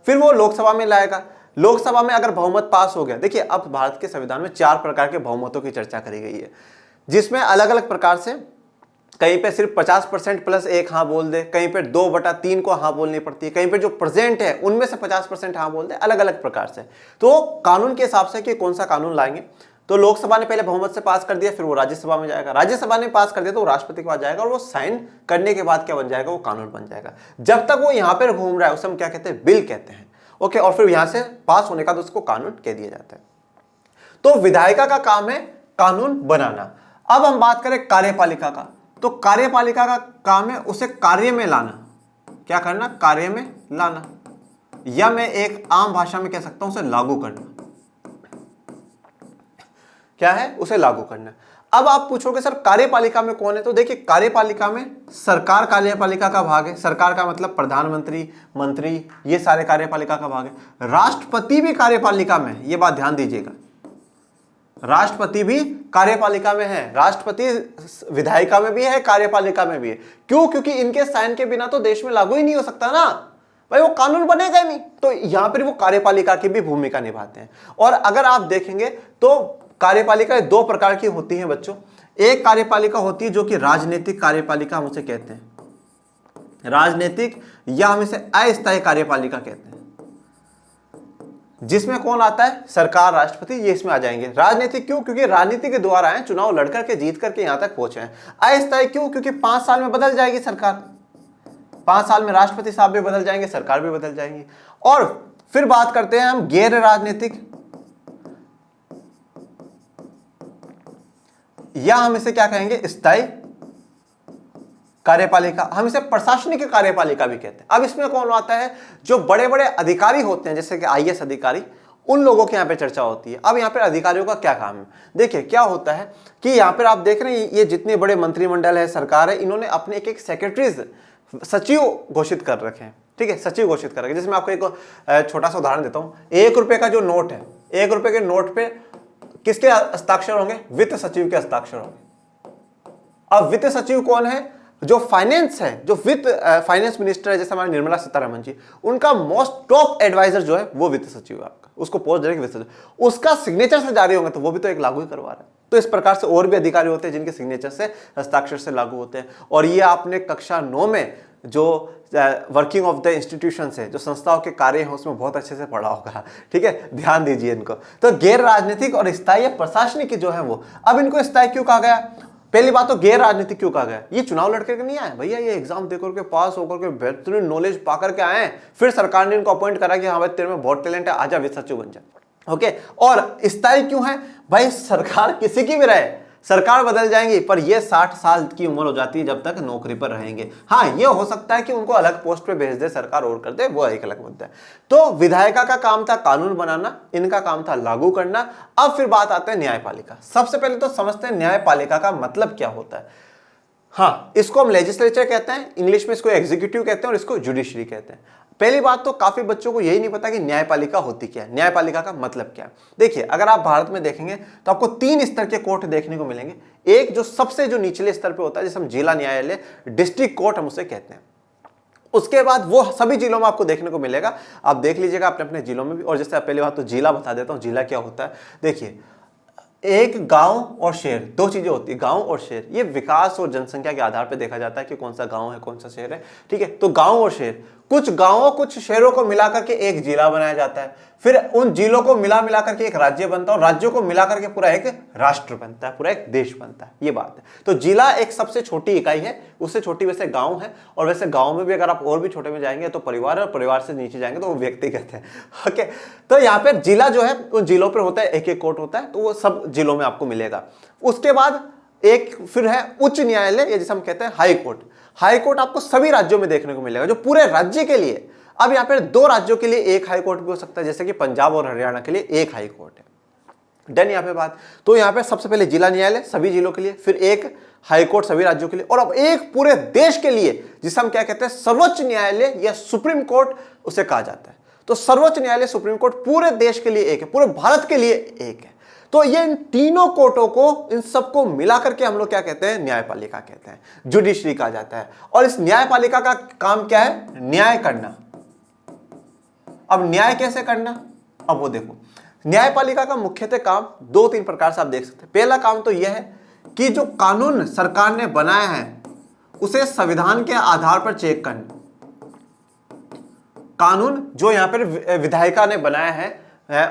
फिर वो लोकसभा में लाएगा, लोकसभा में अगर बहुमत पास हो गया, देखिए अब भारत के संविधान में 4 प्रकार के बहुमतों की चर्चा करी गई है, जिसमें अलग अलग प्रकार से कहीं पे सिर्फ 50% प्लस 1 हाँ बोल दे, कहीं पे 2/3 को हाँ बोलनी पड़ती है, कहीं पे जो प्रेजेंट है उनमें से 50% हाँ बोल दे, अलग अलग प्रकार से। तो कानून के हिसाब से कि कौन सा कानून लाएंगे, तो लोकसभा ने पहले बहुमत से पास कर दिया, फिर वो राज्यसभा में जाएगा, राज्यसभा ने पास कर दिया तो वो राष्ट्रपति के पास जाएगा, और वो साइन करने के बाद क्या बन जाएगा, वो कानून बन जाएगा। जब तक वो यहाँ पर घूम रहा है उसे हम क्या कहते हैं, बिल कहते हैं। ओके, और फिर यहां से पास होने का तो उसको कानून कह दिया जाता है। तो विधायिका का काम है कानून बनाना। अब हम बात करें कार्यपालिका का, तो कार्यपालिका का काम है उसे कार्य में लाना। क्या करना, कार्य में लाना, या मैं एक आम भाषा में कह सकता हूं उसे लागू करना। क्या है, उसे लागू करना। अब आप पूछोगे सर कार्यपालिका में कौन है, तो देखिए कार्यपालिका में सरकार कार्यपालिका का भाग है। सरकार का मतलब प्रधानमंत्री, मंत्री, ये सारे कार्यपालिका का भाग है। राष्ट्रपति भी कार्यपालिका में है, ये बात ध्यान दीजिएगा, राष्ट्रपति भी कार्यपालिका में है। राष्ट्रपति विधायिका में भी है, कार्यपालिका में भी है। क्यों, क्योंकि इनके साइन के बिना तो देश में लागू ही नहीं हो सकता ना भाई, वो कानून बनेगा ही नहीं। तो यहां पर वो कार्यपालिका की भी भूमिका निभाते हैं। और अगर आप देखेंगे तो कार्यपालिका 2 प्रकार की होती हैं बच्चों। एक कार्यपालिका होती है जो कि राजनीतिक कार्यपालिका हम उसे कहते हैं, राजनीतिक, या हम इसे अस्थायी कार्यपालिका कहते हैं, जिसमें कौन आता है, सरकार, राष्ट्रपति, ये इसमें आ जाएंगे। राजनीतिक क्यों, क्योंकि राजनीति के द्वारा आए, चुनाव लड़ करके जीत करके यहां तक पहुंचे हैं। अस्थायी क्यों, क्योंकि 5 साल में बदल जाएगी सरकार, 5 साल में राष्ट्रपति साहब भी बदल जाएंगे, सरकार भी बदल जाएंगी। और फिर बात करते हैं हम गैर राजनीतिक, या हम इसे क्या कहेंगे, स्थायी कार्यपालिका। हम इसे प्रशासनिक कार्यपालिका भी कहते हैं। अब इसमें कौन आता है, जो बड़े बड़े अधिकारी होते हैं, जैसे कि आईएएस अधिकारी, उन लोगों के यहाँ पे चर्चा होती है। अब यहाँ पे अधिकारियों का क्या काम है, देखिए क्या होता है कि यहाँ पर आप देख रहे हैं ये जितने बड़े मंत्रिमंडल है, सरकार है, इन्होंने अपने एक एक सेक्रेटरीज, सचिव घोषित कर रखे हैं। ठीक है, सचिव घोषित कर रखे। जिसमें आपको एक छोटा सा उदाहरण देता हूँ। 1 रुपए का जो नोट है, 1 रुपए के नोट पे किसके हस्ताक्षर होंगे, वित्त सचिव के हस्ताक्षर होंगे। अब वित्त सचिव कौन है, जो फाइनेंस है, जो वित्त फाइनेंस मिनिस्टर है, जैसे हमारे निर्मला सीतारमण जी, उनका मोस्ट टॉप एडवाइजर जो है वो वित्त सचिव है आपका, उसको पोस्ट डायरेक्ट वित्त सचिव, उसका सिग्नेचर से जारी होंगे तो वो भी तो एक लागू ही करवा रहा है। तो इस प्रकार से और भी अधिकारी होते हैं जिनके सिग्नेचर से, हस्ताक्षर से लागू होते हैं। और ये आपने कक्षा 9 में जो वर्किंग ऑफ द इंस्टीट्यूशन है, जो संस्थाओं के कार्य हैं, उसमें बहुत अच्छे से पढ़ा होगा। ठीक है, ध्यान दीजिए इनको। तो गैर राजनीतिक और स्थायी प्रशासनिक जो है वो, अब इनको स्थायी क्यों कहा गया, पहली बात तो गैर राजनीतिक क्यों कहा गया, ये चुनाव लड़के के नहीं आए भैया, ये एग्जाम देकर के पास होकर के बेहतरीन नॉलेज पा करके आए, फिर सरकार ने इनको अपॉइंट करा कि हाँ भाई तेरे में बहुत टैलेंट है, आजा वित्त सचिव बन जा। ओके, और स्थायी क्यों है भाई, सरकार किसी की भी रहे, सरकार बदल जाएंगी, पर ये 60 साल की उम्र हो जाती है जब तक नौकरी पर रहेंगे। हाँ, ये हो सकता है कि उनको अलग पोस्ट पे भेज दे सरकार और कर दे, वो एक अलग मुद्दा है। तो विधायिका का काम था कानून बनाना, इनका काम था लागू करना। अब फिर बात आते हैं न्यायपालिका। सबसे पहले तो समझते हैं न्यायपालिका का मतलब क्या होता है। हाँ, इसको हम लेजिस्लेचर कहते हैं, इंग्लिश में इसको एग्जीक्यूटिव कहते हैं और इसको जुडिशरी कहते हैं। पहली बात तो काफी बच्चों को यही नहीं पता कि न्यायपालिका होती क्या है, न्यायपालिका का मतलब क्या है। देखिए, अगर आप भारत में देखेंगे तो आपको 3 स्तर के कोर्ट देखने को मिलेंगे। एक जो सबसे जो निचले स्तर पे होता है, जिसे हम जिला न्यायालय, डिस्ट्रिक्ट कोर्ट हम उसे कहते हैं। उसके बाद वो सभी जिलों में आपको देखने को मिलेगा, आप देख लीजिएगा अपने अपने जिलों में भी। और जैसे पहली बात तो जिला बता देता हूँ, जिला क्या होता है। देखिए, एक गांव और शहर, 2 चीजें होती है, गांव और शहर। ये विकास और जनसंख्या के आधार पर देखा जाता है कि कौन सा गांव है, कौन सा शहर है। ठीक है, तो गांव और शहर, कुछ गांवों कुछ शहरों को मिलाकर के एक जिला बनाया जाता है, फिर उन जिलों को मिला करके एक राज्य बनता है, और राज्यों को मिला करके पूरा एक राष्ट्र बनता है, पूरा एक देश बनता है। ये बात है। तो जिला एक सबसे छोटी इकाई है, उससे छोटी वैसे गांव है, और वैसे गांव में भी अगर आप और भी छोटे में जाएंगे तो परिवार है, और परिवार से नीचे जाएंगे तो वो व्यक्ति कहते हैं। ओके, तो यहाँ पे जिला जो है उन जिलों पर होता है, एक एक कोर्ट होता है, तो वो सब जिलों में आपको मिलेगा। उसके बाद एक फिर है उच्च न्यायालय, या जिसे हम कहते हैं हाई कोर्ट। हाई कोर्ट आपको सभी राज्यों में देखने को मिलेगा, जो पूरे राज्य के लिए। अब यहाँ पे 2 राज्यों के लिए एक हाई कोर्ट भी हो सकता है, जैसे कि पंजाब और हरियाणा के लिए एक हाई कोर्ट है। डन यहाँ पे बात। तो यहाँ पे सबसे पहले जिला न्यायालय सभी जिलों के लिए, फिर एक हाई कोर्ट सभी राज्यों के लिए, और अब एक पूरे देश के लिए, जिसे हम क्या कहते हैं, सर्वोच्च न्यायालय या सुप्रीम कोर्ट उसे कहा जाता है। तो सर्वोच्च न्यायालय, सुप्रीम कोर्ट पूरे देश के लिए एक है, पूरे भारत के लिए एक है। तो ये इन तीनों कोर्टों को, इन सबको मिला करके हम लोग क्या कहते हैं, न्यायपालिका कहते हैं, जुडिशरी कहा जाता है। और इस न्यायपालिका का काम क्या है, न्याय करना। अब न्याय कैसे करना, अब वो देखो, न्यायपालिका का मुख्यतः काम 2-3 प्रकार से आप देख सकते हैं। पहला काम तो यह है कि जो कानून सरकार ने बनाया है उसे संविधान के आधार पर चेक करना। कानून जो यहां पर विधायिका ने बनाया है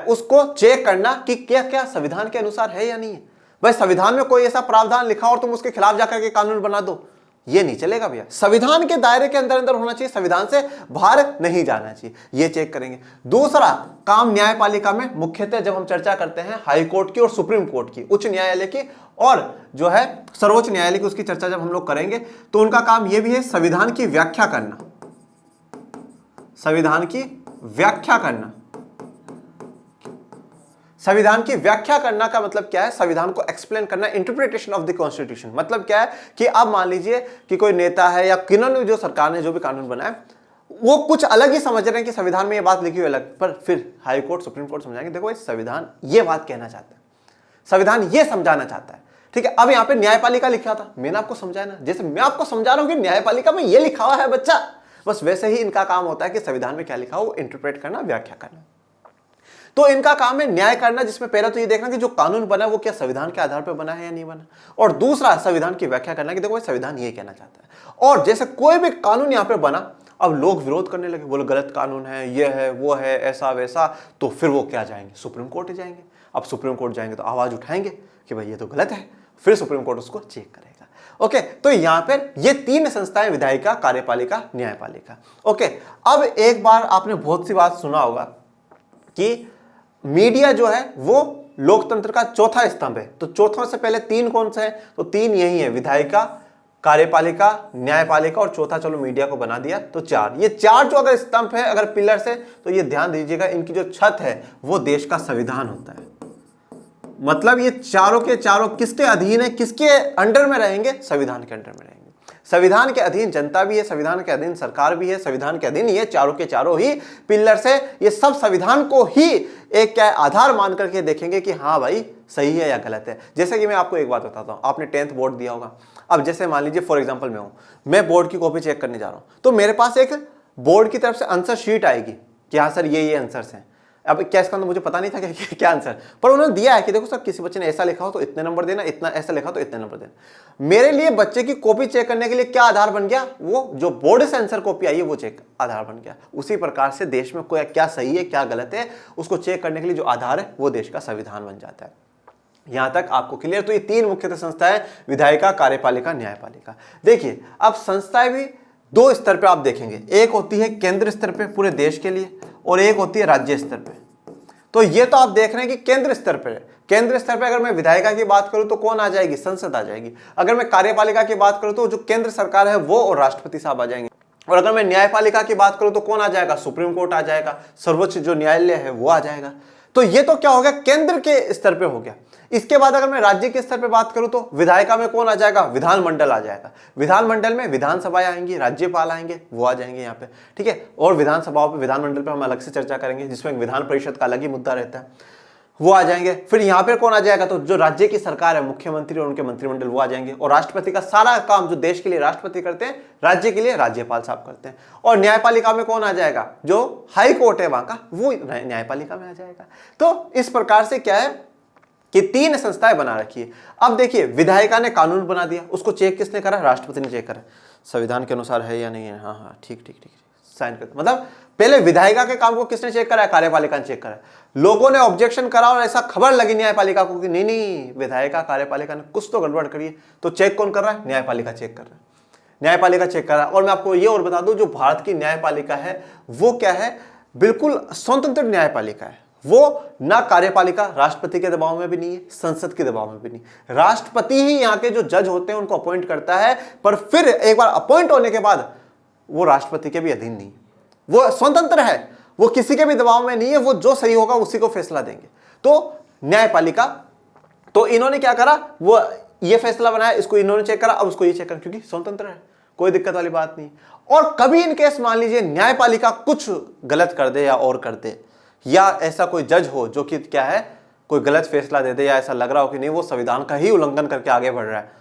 उसको चेक करना कि क्या क्या संविधान के अनुसार है या नहीं है। भाई संविधान में कोई ऐसा प्रावधान लिखा और तुम उसके खिलाफ जाकर के कानून बना दो, ये नहीं चलेगा भैया। संविधान के दायरे के अंदर अंदर होना चाहिए, संविधान से बाहर नहीं जाना चाहिए, ये चेक करेंगे। दूसरा काम न्यायपालिका में मुख्यतः जब हम चर्चा करते हैं हाई कोर्ट की और सुप्रीम कोर्ट की, उच्च न्यायालय की और जो है सर्वोच्च न्यायालय की, उसकी चर्चा जब हम लोग करेंगे तो उनका काम यह भी है संविधान की व्याख्या करना। संविधान की व्याख्या करना, संविधान की व्याख्या करना का मतलब क्या है? संविधान को एक्सप्लेन करना, इंटरप्रिटेशन ऑफ द कॉन्स्टिट्यूशन। मतलब क्या है कि अब मान लीजिए कि कोई नेता है या किन्होंने जो सरकार ने जो भी कानून बनाया वो कुछ अलग ही समझ रहे हैं कि संविधान में ये बात लिखी हुई अलग, पर फिर हाई कोर्ट सुप्रीम कोर्ट समझाएंगे देखो ये संविधान ये बात कहना चाहता है, संविधान ये समझाना चाहता है। ठीक है, अब यहाँ पे न्यायपालिका लिखा था, मैंने आपको समझाया ना, जैसे मैं आपको समझा रहा हूं कि न्यायपालिका में ये लिखा हुआ है बच्चा, बस वैसे ही इनका काम होता है कि संविधान में क्या लिखा हो इंटरप्रेट करना, व्याख्या करना। तो इनका काम है न्याय करना, जिसमें पहला तो ये देखना कि जो कानून बना वो क्या संविधान के आधार पर बना है या नहीं बना, और दूसरा संविधान की व्याख्या करना कि देखो संविधान ये कहना चाहता है। और जैसे कोई भी कानून यहाँ पे बना, अब लोग विरोध करने लगे, बोले गलत कानून है, ये है वो है ऐसा वैसा, तो फिर वो क्या जाएंगे? सुप्रीम कोर्ट जाएंगे। अब सुप्रीम कोर्ट जाएंगे तो आवाज उठाएंगे कि भाई ये तो गलत है, फिर सुप्रीम कोर्ट उसको चेक करेगा। ओके, तो यहां पर ये 3 संस्थाएं, विधायिका, कार्यपालिका, न्यायपालिका। ओके, अब एक बार आपने बहुत सी बात सुना होगा कि मीडिया जो है वो लोकतंत्र का चौथा स्तंभ है। तो चौथा से पहले 3 कौन से हैं? तो 3 यही है, विधायिका, कार्यपालिका, न्यायपालिका, और चौथा चलो मीडिया को बना दिया तो 4। ये 4 जो अगर स्तंभ है, अगर पिलर्स है, तो ये ध्यान दीजिएगा इनकी जो छत है वो देश का संविधान होता है। मतलब ये चारों के चारों किसके अधीन है, किसके अंडर में रहेंगे? संविधान के अंडर में रहेंगे। संविधान के अधीन जनता भी है, संविधान के अधीन सरकार भी है, संविधान के अधीन ये चारों के चारों ही पिलर्स है। ये सब संविधान को ही एक क्या आधार मान करके देखेंगे कि हाँ भाई सही है या गलत है। जैसे कि मैं आपको एक बात बताता हूँ, आपने 10th बोर्ड दिया होगा। अब जैसे मान लीजिए फॉर एग्जाम्पल मैं बोर्ड की कॉपी चेक करने जा रहा हूँ, तो मेरे पास एक बोर्ड की तरफ से आंसर शीट आएगी कि हाँ सर ये आंसर्स हैं। अब क्या इसका मुझे पता नहीं था कि क्या आंसर, पर उन्होंने दिया है कि देखो सर किसी बच्चे ने ऐसा लिखा हो तो इतने नंबर देना, इतना ऐसा लिखा हो तो इतने नंबर देना। मेरे लिए बच्चे की कॉपी चेक करने के लिए क्या आधार बन गया? वो जो बोर्ड से आंसर कॉपी आई है वो चेक आधार बन गया। उसी प्रकार से देश में कोई क्या सही है क्या गलत है उसको चेक करने के लिए जो आधार है वो देश का संविधान बन जाता है। यहां तक आपको क्लियर? तो ये 3 मुख्यतः संस्थाएं, विधायिका, कार्यपालिका, न्यायपालिका। देखिए अब संस्थाएं भी 2 स्तर पर आप देखेंगे, एक होती है केंद्र स्तर पे पूरे देश के लिए, और एक होती है राज्य स्तर पे। तो ये तो आप देख रहे हैं कि केंद्र स्तर पे है। केंद्र स्तर पे अगर मैं विधायिका की बात करूं तो कौन आ जाएगी? संसद आ जाएगी। अगर मैं कार्यपालिका की बात करूं तो जो केंद्र सरकार है वो और राष्ट्रपति साहब आ जाएंगे। और अगर मैं न्यायपालिका की बात करूं तो कौन आ जाएगा? सुप्रीम कोर्ट आ जाएगा, सर्वोच्च जो न्यायालय है वो आ जाएगा। तो ये तो क्या हो गया? केंद्र के स्तर पे हो गया। इसके बाद अगर मैं राज्य के स्तर पे बात करूं तो विधायिका में कौन आ जाएगा? विधानमंडल आ जाएगा। विधानमंडल में विधानसभाएं आएंगी, राज्यपाल आएंगे, वो आ जाएंगे यहाँ पे। ठीक है, और विधानसभाओं पे, विधानमंडल पे हम अलग से चर्चा करेंगे जिसमें विधान परिषद का अलग ही मुद्दा रहता है, वो आ जाएंगे। फिर यहाँ पे कौन आ जाएगा? तो जो राज्य की सरकार है, मुख्यमंत्री और उनके मंत्रिमंडल, वो आ जाएंगे। और राष्ट्रपति का सारा काम जो देश के लिए राष्ट्रपति करते हैं, राज्य के लिए राज्यपाल साहब करते हैं। और न्यायपालिका में कौन आ जाएगा? जो हाई कोर्ट है वहां का, वो न्यायपालिका में आ जाएगा। तो इस प्रकार से क्या है कि 3 संस्थाएं बना रखी है। अब देखिए विधायिका ने कानून बना दिया, उसको चेक किसने करा? राष्ट्रपति ने चेक करा, संविधान के अनुसार है या नहीं है, हाँ हाँ ठीक ठीक ठीक, साइन कर। मतलब पहले विधायिका के काम को किसने चेक करा? कार्यपालिका ने चेक करा। लोगों ने ऑब्जेक्शन करा और ऐसा खबर लगी न्यायपालिका को कि नहीं नहीं विधायिका कार्यपालिका ने कुछ तो गड़बड़ करी है, तो चेक कौन कर रहा है? न्यायपालिका चेक कर रहा है। न्यायपालिका चेक कर रहा है। और मैं आपको ये और बता दूं, जो भारत की न्यायपालिका है वो क्या है? बिल्कुल स्वतंत्र न्यायपालिका है। वो ना कार्यपालिका राष्ट्रपति के दबाव में भी नहीं है, संसद के दबाव में भी नहीं। राष्ट्रपति ही यहाँ के जो जज होते हैं उनको अपॉइंट करता है, पर फिर एक बार अपॉइंट होने के बाद वो राष्ट्रपति के भी अधीन नहीं, वो स्वतंत्र है, वो किसी के भी दबाव में नहीं है, वो जो सही होगा उसी को फैसला देंगे। तो न्यायपालिका, तो इन्होंने क्या करा? वो ये फैसला बनाया, इसको इन्होंने चेक करा, अब उसको ये चेक करा, क्योंकि स्वतंत्र है, कोई दिक्कत वाली बात नहीं। और कभी इन केस मान लीजिए न्यायपालिका कुछ गलत कर दे या और कर दे, या ऐसा कोई जज हो जो कि क्या है कोई गलत फैसला दे दे, या ऐसा लग रहा हो कि नहीं वो संविधान का ही उल्लंघन करके आगे बढ़ रहा है,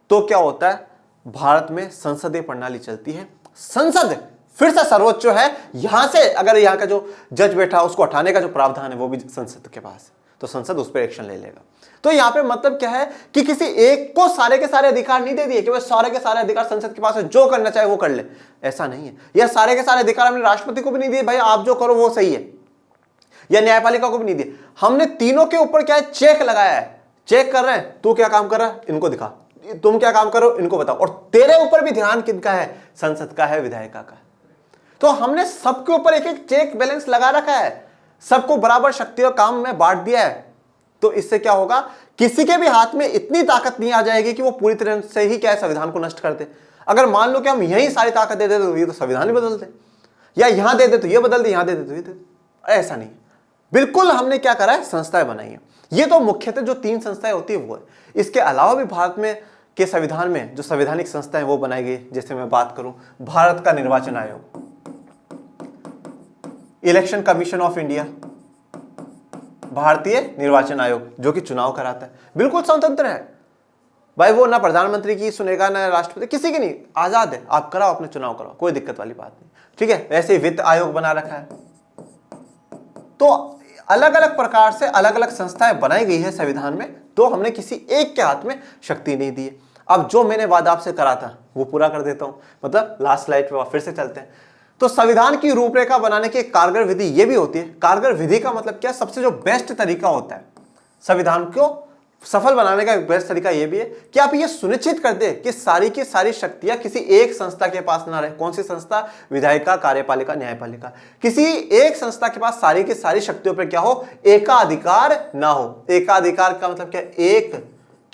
तो क्या होता है? भारत में संसदीय प्रणाली चलती है। संसद फिर से सर्वोच्च जो है यहां से अगर यहां का जो जज बैठा उसको हटाने का जो प्रावधान है वो भी संसद के पास है, तो संसद उस पर एक्शन ले लेगा। तो यहां पे मतलब क्या है कि किसी एक को सारे के सारे अधिकार नहीं दे दिए कि वह सारे के सारे अधिकार संसद के पास है, जो करना चाहे वो कर ले, ऐसा नहीं है। या सारे के सारे अधिकार हमने राष्ट्रपति को भी नहीं दिए, भाई आप जो करो वो सही है, या न्यायपालिका को भी नहीं दिए। हमने तीनों के ऊपर क्या है, चेक लगाया है, चेक कर रहे हैं तू क्या काम कर रहा है इनको दिखा, तुम क्या काम करो इनको बताओ, और तेरे ऊपर भी ध्यान किनका है, संसद का है, विधायिका का। तो हमने सबके ऊपर एक एक चेक बैलेंस लगा रखा है, सबको बराबर शक्ति और काम में बांट दिया है। तो इससे क्या होगा, किसी के भी हाथ में इतनी ताकत नहीं आ जाएगी कि वो पूरी तरह से ही क्या है, संविधान को नष्ट कर दे। अगर मान लो कि हम यही सारी ताकत दे देते तो ये तो संविधान ही बदल दे, या यहां दे दे तो ये बदल दे, यहां दे दे तो ये दे दे, ऐसा नहीं। बिल्कुल हमने क्या करा है, संस्थाएं बनाई है। ये तो मुख्यतः जो 3 संस्थाएं होती है वो है। इसके अलावा भी भारत में के संविधान में जो संवैधानिक संस्थाएं वो बनाई गई, जैसे मैं बात करूं भारत का निर्वाचन आयोग, इलेक्शन कमीशन ऑफ इंडिया, भारतीय निर्वाचन आयोग जो कि चुनाव कराता है, बिल्कुल स्वतंत्र है भाई, वो ना प्रधानमंत्री की सुनेगा ना राष्ट्रपति, किसी की नहीं, आजाद है, आप कराओ अपने चुनाव कराओ, कोई दिक्कत वाली बात नहीं, ठीक है। वैसे ही वित्त आयोग बना रखा है। तो अलग अलग प्रकार से अलग अलग संस्थाएं बनाई गई है संविधान में, तो हमने किसी एक के हाथ में शक्ति नहीं दी है। अब जो मैंने वादा आपसे करा था वो पूरा कर देता हूं, मतलब लास्ट स्लाइड पे फिर से चलते हैं। तो संविधान की रूपरेखा बनाने की एक कारगर विधि ये भी होती है। कारगर विधि का मतलब क्या, सबसे जो बेस्ट तरीका होता है संविधान को सफल बनाने का एक बेस्ट तरीका ये भी है कि आप ये सुनिश्चित कर दे कि सारी की सारी शक्तियां किसी एक संस्था के पास ना रहे। कौन सी संस्था, विधायिका, कार्यपालिका, न्यायपालिका, किसी एक संस्था के पास सारी की सारी शक्तियों पर क्या हो, एकाधिकार ना हो। एकाधिकार का मतलब क्या, एक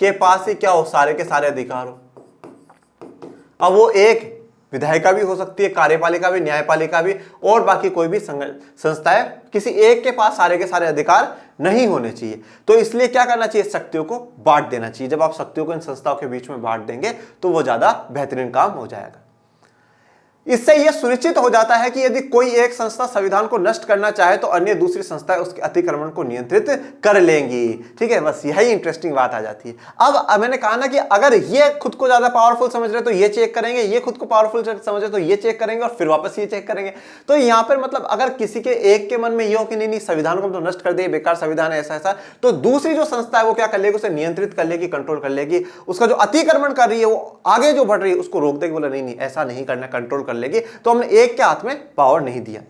के पास ही क्या हो, सारे के सारे अधिकार हो। अब वो एक विधायिका भी हो सकती है, कार्यपालिका भी, न्यायपालिका भी, और बाकी कोई भी संस्थाएं, किसी एक के पास सारे के सारे अधिकार नहीं होने चाहिए। तो इसलिए क्या करना चाहिए, शक्तियों को बांट देना चाहिए। जब आप शक्तियों को इन संस्थाओं के बीच में बांट देंगे तो वो ज्यादा बेहतरीन काम हो जाएगा। इससे यह सुनिश्चित हो जाता है कि यदि कोई एक संस्था संविधान को नष्ट करना चाहे तो अन्य दूसरी संस्थाएं उसके अतिक्रमण को नियंत्रित कर लेंगी, ठीक है। बस यही इंटरेस्टिंग बात आ जाती है। अब मैंने कहा ना कि अगर ये खुद को ज्यादा पावरफुल समझ रहे तो ये चेक करेंगे, ये खुद को पावरफुल समझ रहे तो ये चेक करेंगे, और फिर वापस ये चेक करेंगे। तो यहां पर मतलब अगर किसी के एक के मन में यह हो कि नहीं संविधान को हम तो नष्ट कर दे, बेकार संविधान है, ऐसा, तो दूसरी जो संस्था है वो क्या कर लेगी, उसे नियंत्रित कर लेगी, कंट्रोल कर लेगी। उसका जो अतिक्रमण कर रही है वो आगे जो बढ़ रही है उसको रोक देगी, बोला नहीं ऐसा नहीं करना, कंट्रोल कर लेगी। तो हमने एक के हाथ में पावर नहीं दिया।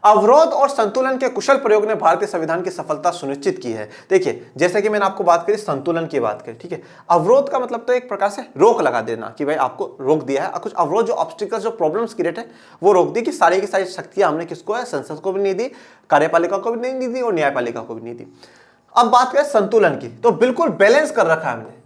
अवरोध और संतुलन के कुशल प्रयोग ने भारतीय संविधान की सफलता सुनिश्चित की है। देखिए, जैसे कि मैंने आपको बात करी, संतुलन की बात करी, ठीक है। अवरोध का मतलब तो एक प्रकार से रोक लगा देना कि भाई आपको रोक दिया है। कुछ अवरोध जो ऑब्स्टिकल्स, जो प्रॉब्लम्स क्रिएट है वो रोक दी, कि सारी की सारी शक्तियां हमने किसको है, संसद को भी नहीं दी, कार्यपालिका को भी नहीं दी और न्यायपालिका को भी नहीं दी। अब बात करें संतुलन की, तो बिल्कुल बैलेंस कर रखा है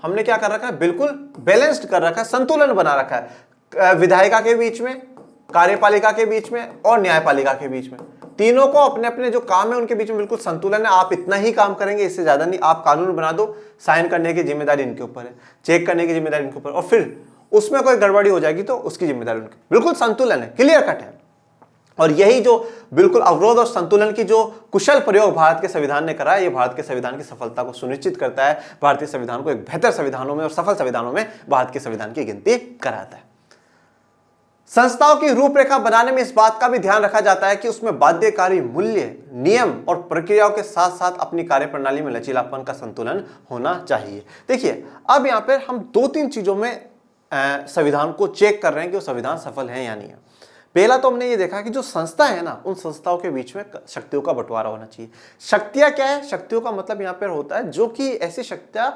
हमने क्या कर रखा है, बिल्कुल बैलेंस्ड कर रखा है, संतुलन बना रखा है विधायिका के बीच में, कार्यपालिका के बीच में और न्यायपालिका के बीच में। तीनों को अपने अपने जो काम है उनके बीच में बिल्कुल संतुलन है। आप इतना ही काम करेंगे, इससे ज्यादा नहीं। आप कानून बना दो, साइन करने की जिम्मेदारी इनके ऊपर है, चेक करने की जिम्मेदारी इनके ऊपर, और फिर उसमें कोई गड़बड़ी हो जाएगी तो उसकी जिम्मेदारी उनकी। बिल्कुल संतुलन है, क्लियर कट है। और यही जो बिल्कुल अवरोध और संतुलन की जो कुशल प्रयोग भारत के संविधान ने करा है, ये भारत के संविधान की सफलता को सुनिश्चित करता है, भारतीय संविधान को एक बेहतर संविधानों में और सफल संविधानों में भारत के संविधान की गिनती कराता है। संस्थाओं की रूपरेखा बनाने में इस बात का भी ध्यान रखा जाता है कि उसमें बाध्यकारी मूल्य, नियम और प्रक्रियाओं के साथ साथ अपनी कार्यप्रणाली में लचीलापन का संतुलन होना चाहिए। देखिए, अब यहां पर हम 2-3 चीजों में संविधान को चेक कर रहे हैं कि वो संविधान सफल है या नहीं है। पहला तो हमने ये देखा कि जो संस्था है ना, उन संस्थाओं के बीच में शक्तियों का बंटवारा होना चाहिए। शक्तियां क्या है, शक्तियों का मतलब यहाँ पर होता है जो कि ऐसी शक्तियां,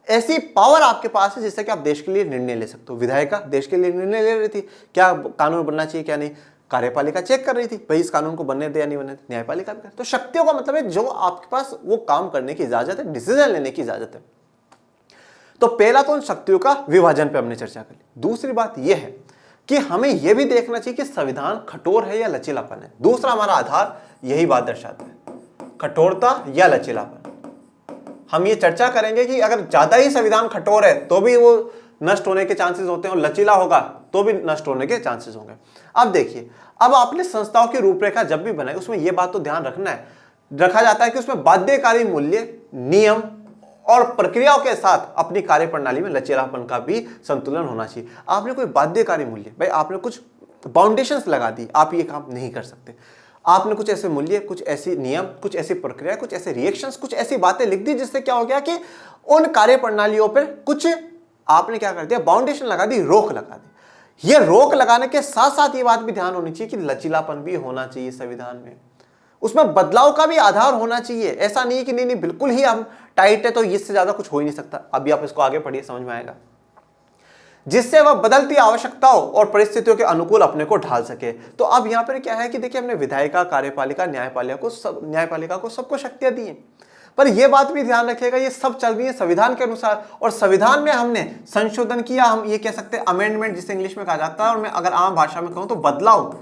ऐसी पावर आपके पास है जिससे कि आप देश के लिए निर्णय ले सकते हो। विधायिका देश के लिए निर्णय ले रही थी, क्या कानून बनना चाहिए क्या नहीं। कार्यपालिका चेक कर रही थी, भाई इस कानून को बनने दे या नहीं बनने दे। न्यायपालिका भी कर। तो शक्तियों का मतलब है जो आपके पास वो काम करने की इजाजत है, डिसीजन लेने की इजाजत है। तो पहला तो उन शक्तियों का विभाजन पे हमने चर्चा कर ली। दूसरी बात यह है कि हमें यह भी देखना चाहिए कि संविधान कठोर है या लचीलापन है। दूसरा हमारा आधार यही बात दर्शाता है, कठोरता या लचीलापन। हम ये चर्चा करेंगे कि अगर ज्यादा ही संविधान कठोर है तो भी वो नष्ट होने के चांसेस होते हैं, और लचीला होगा तो भी नष्ट होने के चांसेस होंगे। अब देखिए, अब आपने संस्थाओं की रूपरेखा जब भी बनाई उसमें यह बात तो ध्यान रखना है, रखा जाता है कि उसमें बाध्यकारी मूल्य, नियम और प्रक्रियाओं के साथ अपनी कार्य प्रणाली में लचीलापन का भी संतुलन होना चाहिए। आपने कोई बाध्यकारी मूल्य, भाई आपने कुछ बाउंडेशंस लगा दी, आप ये काम नहीं कर सकते। आपने कुछ ऐसे मूल्य, कुछ ऐसी नियम, कुछ ऐसी प्रक्रिया, कुछ ऐसे रिएक्शंस, कुछ ऐसी बातें लिख दी जिससे क्या हो गया कि उन कार्य प्रणालियों पर कुछ आपने क्या कर दिया, बाउंडेशन लगा दी, रोक लगा दी। ये रोक लगाने के साथ साथ ये बात भी ध्यान होनी चाहिए कि लचीलापन भी होना चाहिए संविधान में, उसमें बदलाव का भी आधार होना चाहिए। ऐसा नहीं है कि नहीं बिल्कुल ही हम टाइट है तो इससे ज्यादा कुछ हो ही नहीं सकता। अभी आप इसको आगे पढ़िए, समझ में आएगा, जिससे वह बदलती आवश्यकताओं और परिस्थितियों के अनुकूल अपने को ढाल सके। तो अब यहां पर क्या है कि देखिए हमने विधायिका, कार्यपालिका, न्यायपालिका को सबको शक्तियां दी हैं, पर यह बात भी ध्यान रखिएगा ये सब चल रही है संविधान के अनुसार, और संविधान में हमने संशोधन किया, हम ये कह सकते हैं अमेंडमेंट जिसे इंग्लिश में कहा जाता है, और मैं अगर आम भाषा में कहूं तो बदलाव,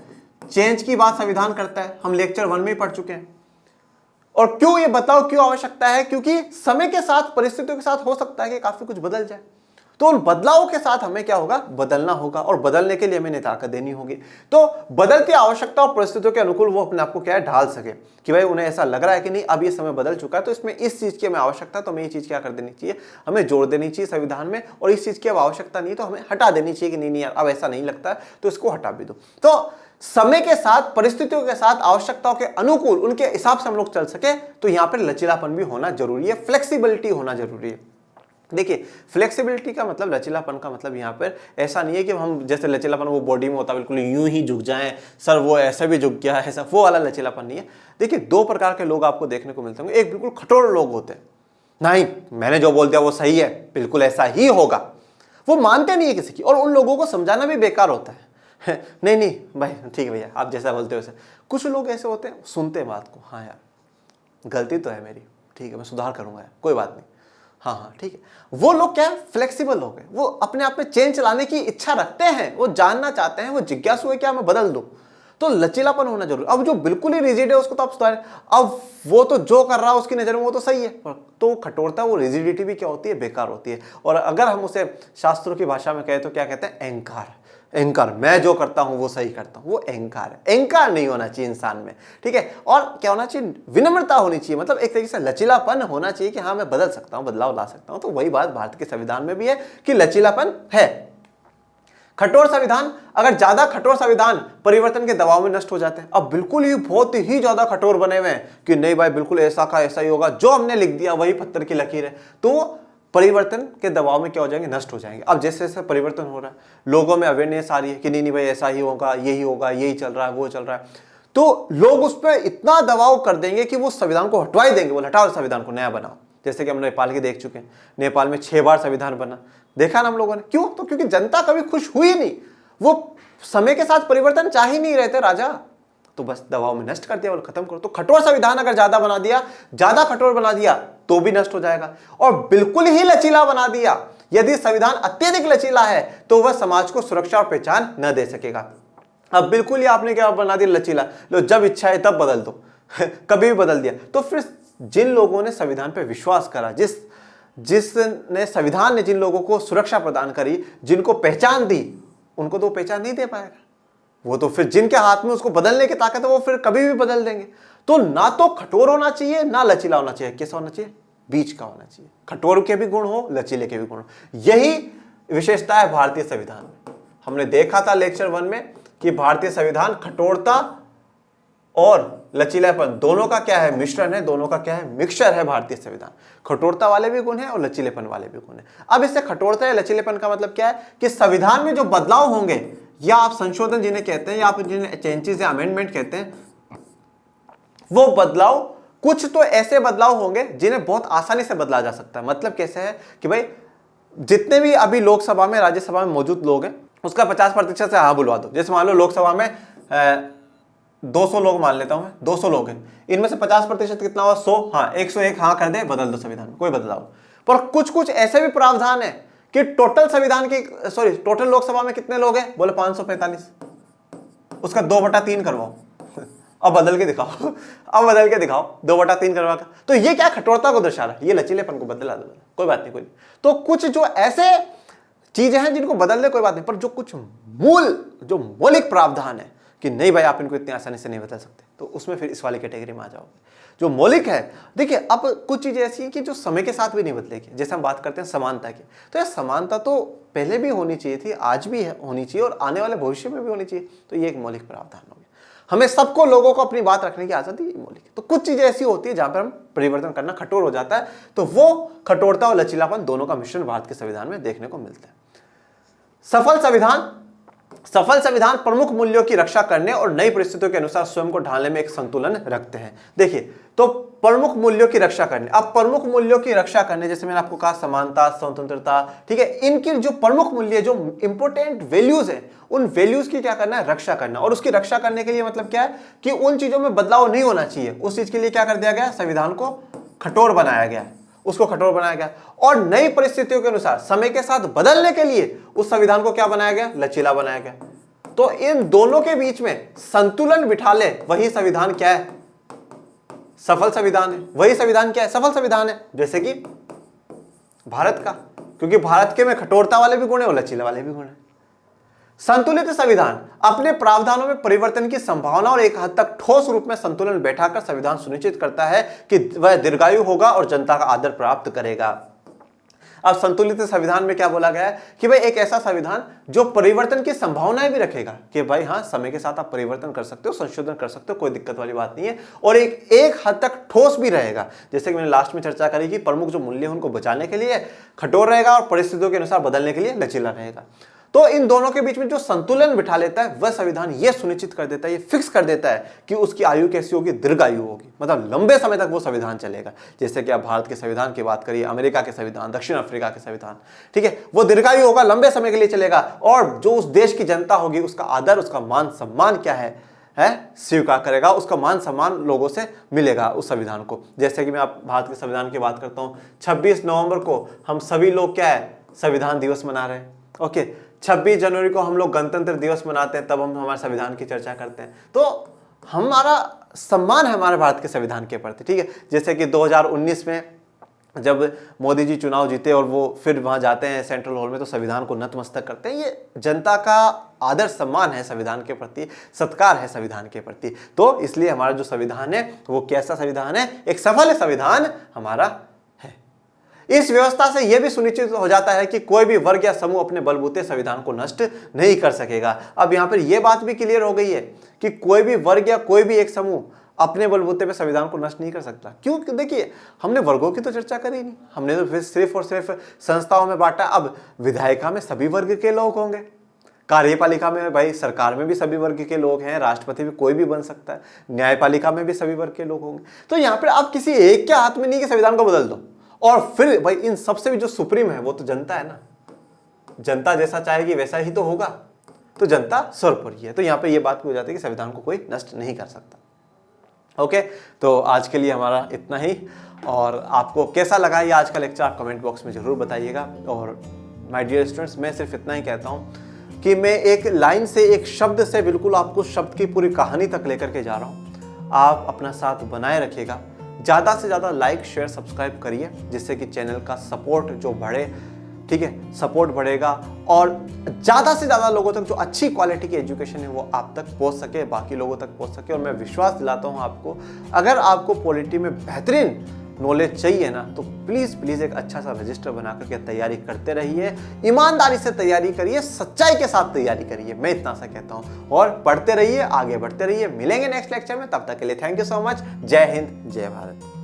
चेंज की बात संविधान करता है। हम लेक्चर 1 में ही पढ़ चुके हैं। और क्यों ये बताओ क्यों आवश्यकता है, क्योंकि समय के साथ, परिस्थितियों के साथ हो सकता है कि काफी कुछ बदल जाए, तो उन बदलावों के साथ हमें क्या होगा, बदलना होगा, और बदलने के लिए हमें ताकत देनी होगी। तो बदलती आवश्यकता और परिस्थितियों के अनुकूल वो अपने आप को क्या है, ढाल सके, कि भाई उन्हें ऐसा लग रहा है कि नहीं अब ये समय बदल चुका है, तो इसमें इस चीज की हमें आवश्यकता है, तो हमें ये चीज क्या कर देनी चाहिए, हमें जोड़ देनी चाहिए संविधान में, और इस चीज की अब आवश्यकता नहीं तो हमें हटा देनी चाहिए कि नहीं यार अब ऐसा नहीं लगता है तो इसको हटा भी दो। तो समय के साथ, परिस्थितियों के साथ, आवश्यकताओं के अनुकूल उनके हिसाब से हम लोग चल सके, तो यहां पर लचीलापन भी होना जरूरी है, फ्लेक्सिबिलिटी होना जरूरी है। देखिए फ्लेक्सिबिलिटी का मतलब, लचीलापन का मतलब यहाँ पर ऐसा नहीं है कि हम जैसे लचीलापन वो बॉडी में होता है बिल्कुल यूं ही झुक जाएं, सर वो ऐसे भी झुक गया है, ऐसा वो वाला लचीलापन नहीं है। देखिए 2 प्रकार के लोग आपको देखने को मिलते होंगे। एक बिल्कुल कठोर लोग होते हैं, नहीं मैंने जो बोल दिया वो सही है, बिल्कुल ऐसा ही होगा, वो मानते नहीं है किसी की, और उन लोगों को समझाना भी बेकार होता है। नहीं नहीं भाई ठीक है भैया आप जैसा बोलते हो वैसे। कुछ लोग ऐसे होते हैं, सुनते बात को, हाँ यार गलती तो है मेरी, ठीक है मैं सुधार करूंगा यार, कोई बात नहीं, हाँ हाँ ठीक है। वो लोग क्या है, फ्लेक्सिबल हो गए, वो अपने आप में चेंज लाने की इच्छा रखते हैं, वो जानना चाहते हैं, वो जिज्ञासु है क्या मैं बदल दूं, तो लचीलापन होना जरूरी। अब जो बिल्कुल ही रिजिड है उसको तो आप सुधारें, अब वो तो जो कर रहा है उसकी नजर में वो तो सही है, तो कठोरता, वो रिजिडिटी भी क्या होती है, बेकार होती है। और अगर हम उसे शास्त्रों की भाषा में कहें तो क्या कहते हैं, अहंकार। अहंकार, मैं जो करता हूं वो सही करता हूं, वो अहंकार है। अहंकार नहीं होना चाहिए इंसान में, ठीक है। और क्या होना चाहिए, विनम्रता होनी चाहिए, मतलब एक तरीके से लचीलापन होना चाहिए कि हाँ मैं बदल सकता हूं, बदलाव ला सकता हूं। तो वही बात भारत के संविधान में भी है कि लचीलापन है। कठोर संविधान, अगर ज्यादा कठोर संविधान परिवर्तन के दबाव में नष्ट हो जाते हैं। अब बिल्कुल ही बहुत ही ज्यादा कठोर बने हुए हैं कि नहीं भाई बिल्कुल ऐसा का ऐसा ही होगा, जो हमने लिख दिया वही पत्थर की लकीर है, तो परिवर्तन के दबाव में क्या हो जाएंगे, नष्ट हो जाएंगे। अब जैसे जैसे परिवर्तन हो रहा है, लोगों में अवेयरनेस आ रही है कि नहीं नहीं भाई ऐसा ही होगा, यही होगा, यही चल रहा है, वो चल रहा है, तो लोग उस पर इतना दबाव कर देंगे कि वो संविधान को हटवा ही देंगे, बोले हटाओ संविधान को, नया बनाओ। जैसे कि हम नेपाल के देख चुके हैं, नेपाल में 6 बार संविधान बना, देखा ना हम लोगों ने। क्यों? तो क्योंकि जनता कभी खुश हुई नहीं, वो समय के साथ परिवर्तन चाह ही नहीं रहते राजा, तो बस दबाव में नष्ट कर दिया, बोले खत्म करो। तो कठोर संविधान अगर ज्यादा बना दिया, ज्यादा कठोर बना दिया तो भी नष्ट हो जाएगा, और बिल्कुल ही लचीला बना दिया, यदि संविधान अत्यधिक लचीला है तो वह समाज को सुरक्षा और पहचान न दे सकेगा। अब बिल्कुल ही आपने क्या बना दिया, लचीला, लो जब इच्छा है तब बदल दो कभी भी बदल दिया, तो फिर जिन लोगों ने संविधान पर विश्वास करा, जिसने संविधान ने जिन लोगों को सुरक्षा प्रदान करी, जिनको पहचान दी, उनको तो पहचान नहीं दे पाएगा। वो तो फिर जिनके हाथ में उसको बदलने की ताकत है वो फिर कभी भी बदल देंगे। तो ना तो कठोर होना चाहिए ना लचीला होना चाहिए, कैसा होना चाहिए, बीच का होना चाहिए। कठोर के भी गुण हो, लचीले के भी गुण हो, यही विशेषता है भारतीय संविधान में। हमने देखा था लेक्चर 1 में कि भारतीय संविधान कठोरता और लचीलापन दोनों का क्या है, मिश्रण है, दोनों का क्या है, मिक्सचर है भारतीय संविधान। कठोरता वाले भी गुण है और लचीलेपन वाले भी गुण है। अब इससे कठोरता या लचीलेपन का मतलब क्या है कि संविधान में जो बदलाव होंगे, या आप संशोधन जिन्हें कहते हैं, या आप जिन्हें चेंजेस या अमेंडमेंट कहते हैं, वो बदलाव कुछ तो ऐसे बदलाव होंगे जिन्हें बहुत आसानी से बदला जा सकता है। मतलब कैसे है कि भाई जितने भी अभी लोकसभा में, राज्यसभा में मौजूद लोग हैं, उसका 50% से हाँ बुलवा दो। जैसे मान लो लोकसभा में 200 लोग, मान लेता हूं मैं 200 लोग हैं, इनमें से 50% कितना हुआ, 100, हाँ 101 हाँ कर दे, बदल दो संविधान में, कोई बदलाव। पर कुछ कुछ ऐसे भी प्रावधान है कि टोटल संविधान की, सॉरी टोटल लोकसभा में कितने लोग हैं, बोले 545, उसका 2/3 करवाओ अब बदल के दिखाओ अब बदल के दिखाओ 2/3 करवा कर। तो ये क्या कठोरता को दर्शा रहा है, ये लचीलेपन को बदला दो, कोई बात नहीं, कोई नहीं। तो कुछ जो ऐसे चीजें हैं जिनको बदल दे कोई बात नहीं, पर जो कुछ मूल, जो मौलिक प्रावधान है कि नहीं भाई आप इनको इतनी आसानी से नहीं बदल सकते, तो उसमें फिर इस वाली कैटेगरी में आ जाओगे। जो मौलिक है, देखिए अब कुछ चीजें ऐसी हैं कि जो समय के साथ भी नहीं बदलेगी। जैसे हम बात करते हैं समानता की, तो यह समानता तो पहले भी होनी चाहिए थी, आज भी होनी चाहिए और आने वाले भविष्य में भी होनी चाहिए। तो ये एक मौलिक प्रावधान हो गया। हमें सबको, लोगों को अपनी बात रखने की आजादी मौलिक है। तो कुछ चीजें ऐसी होती है जहां पर हम परिवर्तन करना कठोर हो जाता है, तो वो कठोरता और लचीलापन दोनों का मिश्रण भारत के संविधान में देखने को मिलता है। सफल संविधान प्रमुख मूल्यों की रक्षा करने और नई परिस्थितियों के अनुसार स्वयं को ढालने में एक संतुलन रखते हैं। देखिए, तो प्रमुख मूल्यों की रक्षा करने, अब प्रमुख मूल्यों की रक्षा करने, जैसे मैंने आपको कहा समानता, स्वतंत्रता, ठीक है, इनकी जो प्रमुख मूल्य, जो इंपॉर्टेंट वैल्यूज है, उन वैल्यूज की क्या करना है, रक्षा करना। और उसकी रक्षा करने के लिए मतलब क्या है कि उन चीजों में बदलाव नहीं होना चाहिए। उस चीज के लिए क्या कर दिया गया, संविधान को कठोर बनाया गया, उसको कठोर बनाया गया। और नई परिस्थितियों के अनुसार समय के साथ बदलने के लिए उस संविधान को क्या बनाया गया, लचीला बनाया गया। तो इन दोनों के बीच में संतुलन बिठा ले, वही संविधान क्या है, सफल संविधान है। वही संविधान क्या है, सफल संविधान है। जैसे कि भारत का, क्योंकि भारत के में कठोरता वाले भी गुण है और लचीला वाले भी गुण है। संतुलित संविधान अपने प्रावधानों में परिवर्तन की संभावना और एक हद तक ठोस रूप में संतुलन बैठाकर संविधान सुनिश्चित करता है कि वह दीर्घायु होगा और जनता का आदर प्राप्त करेगा। अब संतुलित संविधान में क्या बोला गया है कि भाई एक ऐसा संविधान जो परिवर्तन की संभावनाएं भी रखेगा, कि भाई हाँ, समय के साथ आप परिवर्तन कर सकते हो, संशोधन कर सकते हो, कोई दिक्कत वाली बात नहीं है, और एक हद तक ठोस भी रहेगा। जैसे कि मैंने लास्ट में चर्चा करी कि प्रमुख जो मूल्य उनको बचाने के लिए कठोर रहेगा और परिस्थितियों के अनुसार बदलने के लिए लचीला रहेगा। तो इन दोनों के बीच में जो संतुलन बिठा लेता है, वह संविधान यह सुनिश्चित कर देता है, ये फिक्स कर देता है कि उसकी आयु कैसी होगी, दीर्घायु होगी, मतलब लंबे समय तक वो संविधान चलेगा। जैसे कि आप भारत के संविधान की बात करिए, अमेरिका के संविधान, दक्षिण अफ्रीका के संविधान, ठीक है, वो दीर्घायु होगा, लंबे समय के लिए चलेगा। और जो उस देश की जनता होगी, उसका आदर, उसका मान सम्मान क्या है स्वीकार करेगा, उसका मान सम्मान लोगों से मिलेगा उस संविधान को। जैसे कि मैं आप भारत के संविधान की बात करता हूँ, 26 नवंबर को हम सभी लोग क्या है, संविधान दिवस मना रहे हैं। ओके, 26 जनवरी को हम लोग गणतंत्र दिवस मनाते हैं, तब हम हमारे संविधान की चर्चा करते हैं। तो हमारा सम्मान है हमारे भारत के संविधान के प्रति, ठीक है। जैसे कि 2019 में जब मोदी जी चुनाव जीते और वो फिर वहां जाते हैं सेंट्रल हॉल में, तो संविधान को नतमस्तक करते हैं। ये जनता का आदर सम्मान है संविधान के प्रति, सत्कार है संविधान के प्रति। तो इसलिए हमारा जो संविधान है वो कैसा संविधान है, एक सफल संविधान हमारा है। इस व्यवस्था से यह भी सुनिश्चित हो जाता है कि कोई भी वर्ग या समूह अपने बलबूते संविधान को नष्ट नहीं कर सकेगा। अब यहाँ पर यह बात भी क्लियर हो गई है कि कोई भी वर्ग या कोई भी एक समूह अपने बलबूते पे संविधान को नष्ट नहीं कर सकता। क्यों? देखिए, हमने वर्गों की तो चर्चा करी नहीं, हमने तो सिर्फ और सिर्फ संस्थाओं में बांटा। अब विधायिका में सभी वर्ग के लोग होंगे, कार्यपालिका में भाई सरकार में भी सभी वर्ग के लोग हैं, राष्ट्रपति भी कोई भी बन सकता है, न्यायपालिका में भी सभी वर्ग के लोग होंगे। तो यहाँ पर आप किसी एक के हाथ में नहीं कि संविधान को बदल दो। और फिर भाई इन सबसे भी जो सुप्रीम है वो तो जनता है ना, जनता जैसा चाहेगी वैसा ही तो होगा, तो जनता सर्वोपरि है। तो यहाँ पे ये बात हो जाती है कि संविधान को कोई नष्ट नहीं कर सकता। ओके, तो आज के लिए हमारा इतना ही। और आपको कैसा लगा ये आज का लेक्चर, आप कमेंट बॉक्स में जरूर बताइएगा। और माय डियर स्टूडेंट्स, मैं सिर्फ इतना ही कहता हूँ कि मैं एक लाइन से, एक शब्द से बिल्कुल आपको शब्द की पूरी कहानी तक लेकर के जा रहा हूँ। आप अपना साथ बनाए रखिएगा, ज़्यादा से ज़्यादा लाइक शेयर सब्सक्राइब करिए, जिससे कि चैनल का सपोर्ट जो बढ़े, ठीक है, सपोर्ट बढ़ेगा और ज़्यादा से ज़्यादा लोगों तक जो अच्छी क्वालिटी की एजुकेशन है वो आप तक पहुंच सके, बाकी लोगों तक पहुंच सके। और मैं विश्वास दिलाता हूं आपको, अगर आपको पॉलिटी में बेहतरीन नॉलेज चाहिए ना, तो प्लीज़ एक अच्छा सा रजिस्टर बना करके तैयारी करते रहिए, ईमानदारी से तैयारी करिए, सच्चाई के साथ तैयारी करिए। मैं इतना सा कहता हूँ, और पढ़ते रहिए, आगे बढ़ते रहिए। मिलेंगे नेक्स्ट लेक्चर में, तब तक के लिए थैंक यू सो मच। जय हिंद, जय भारत।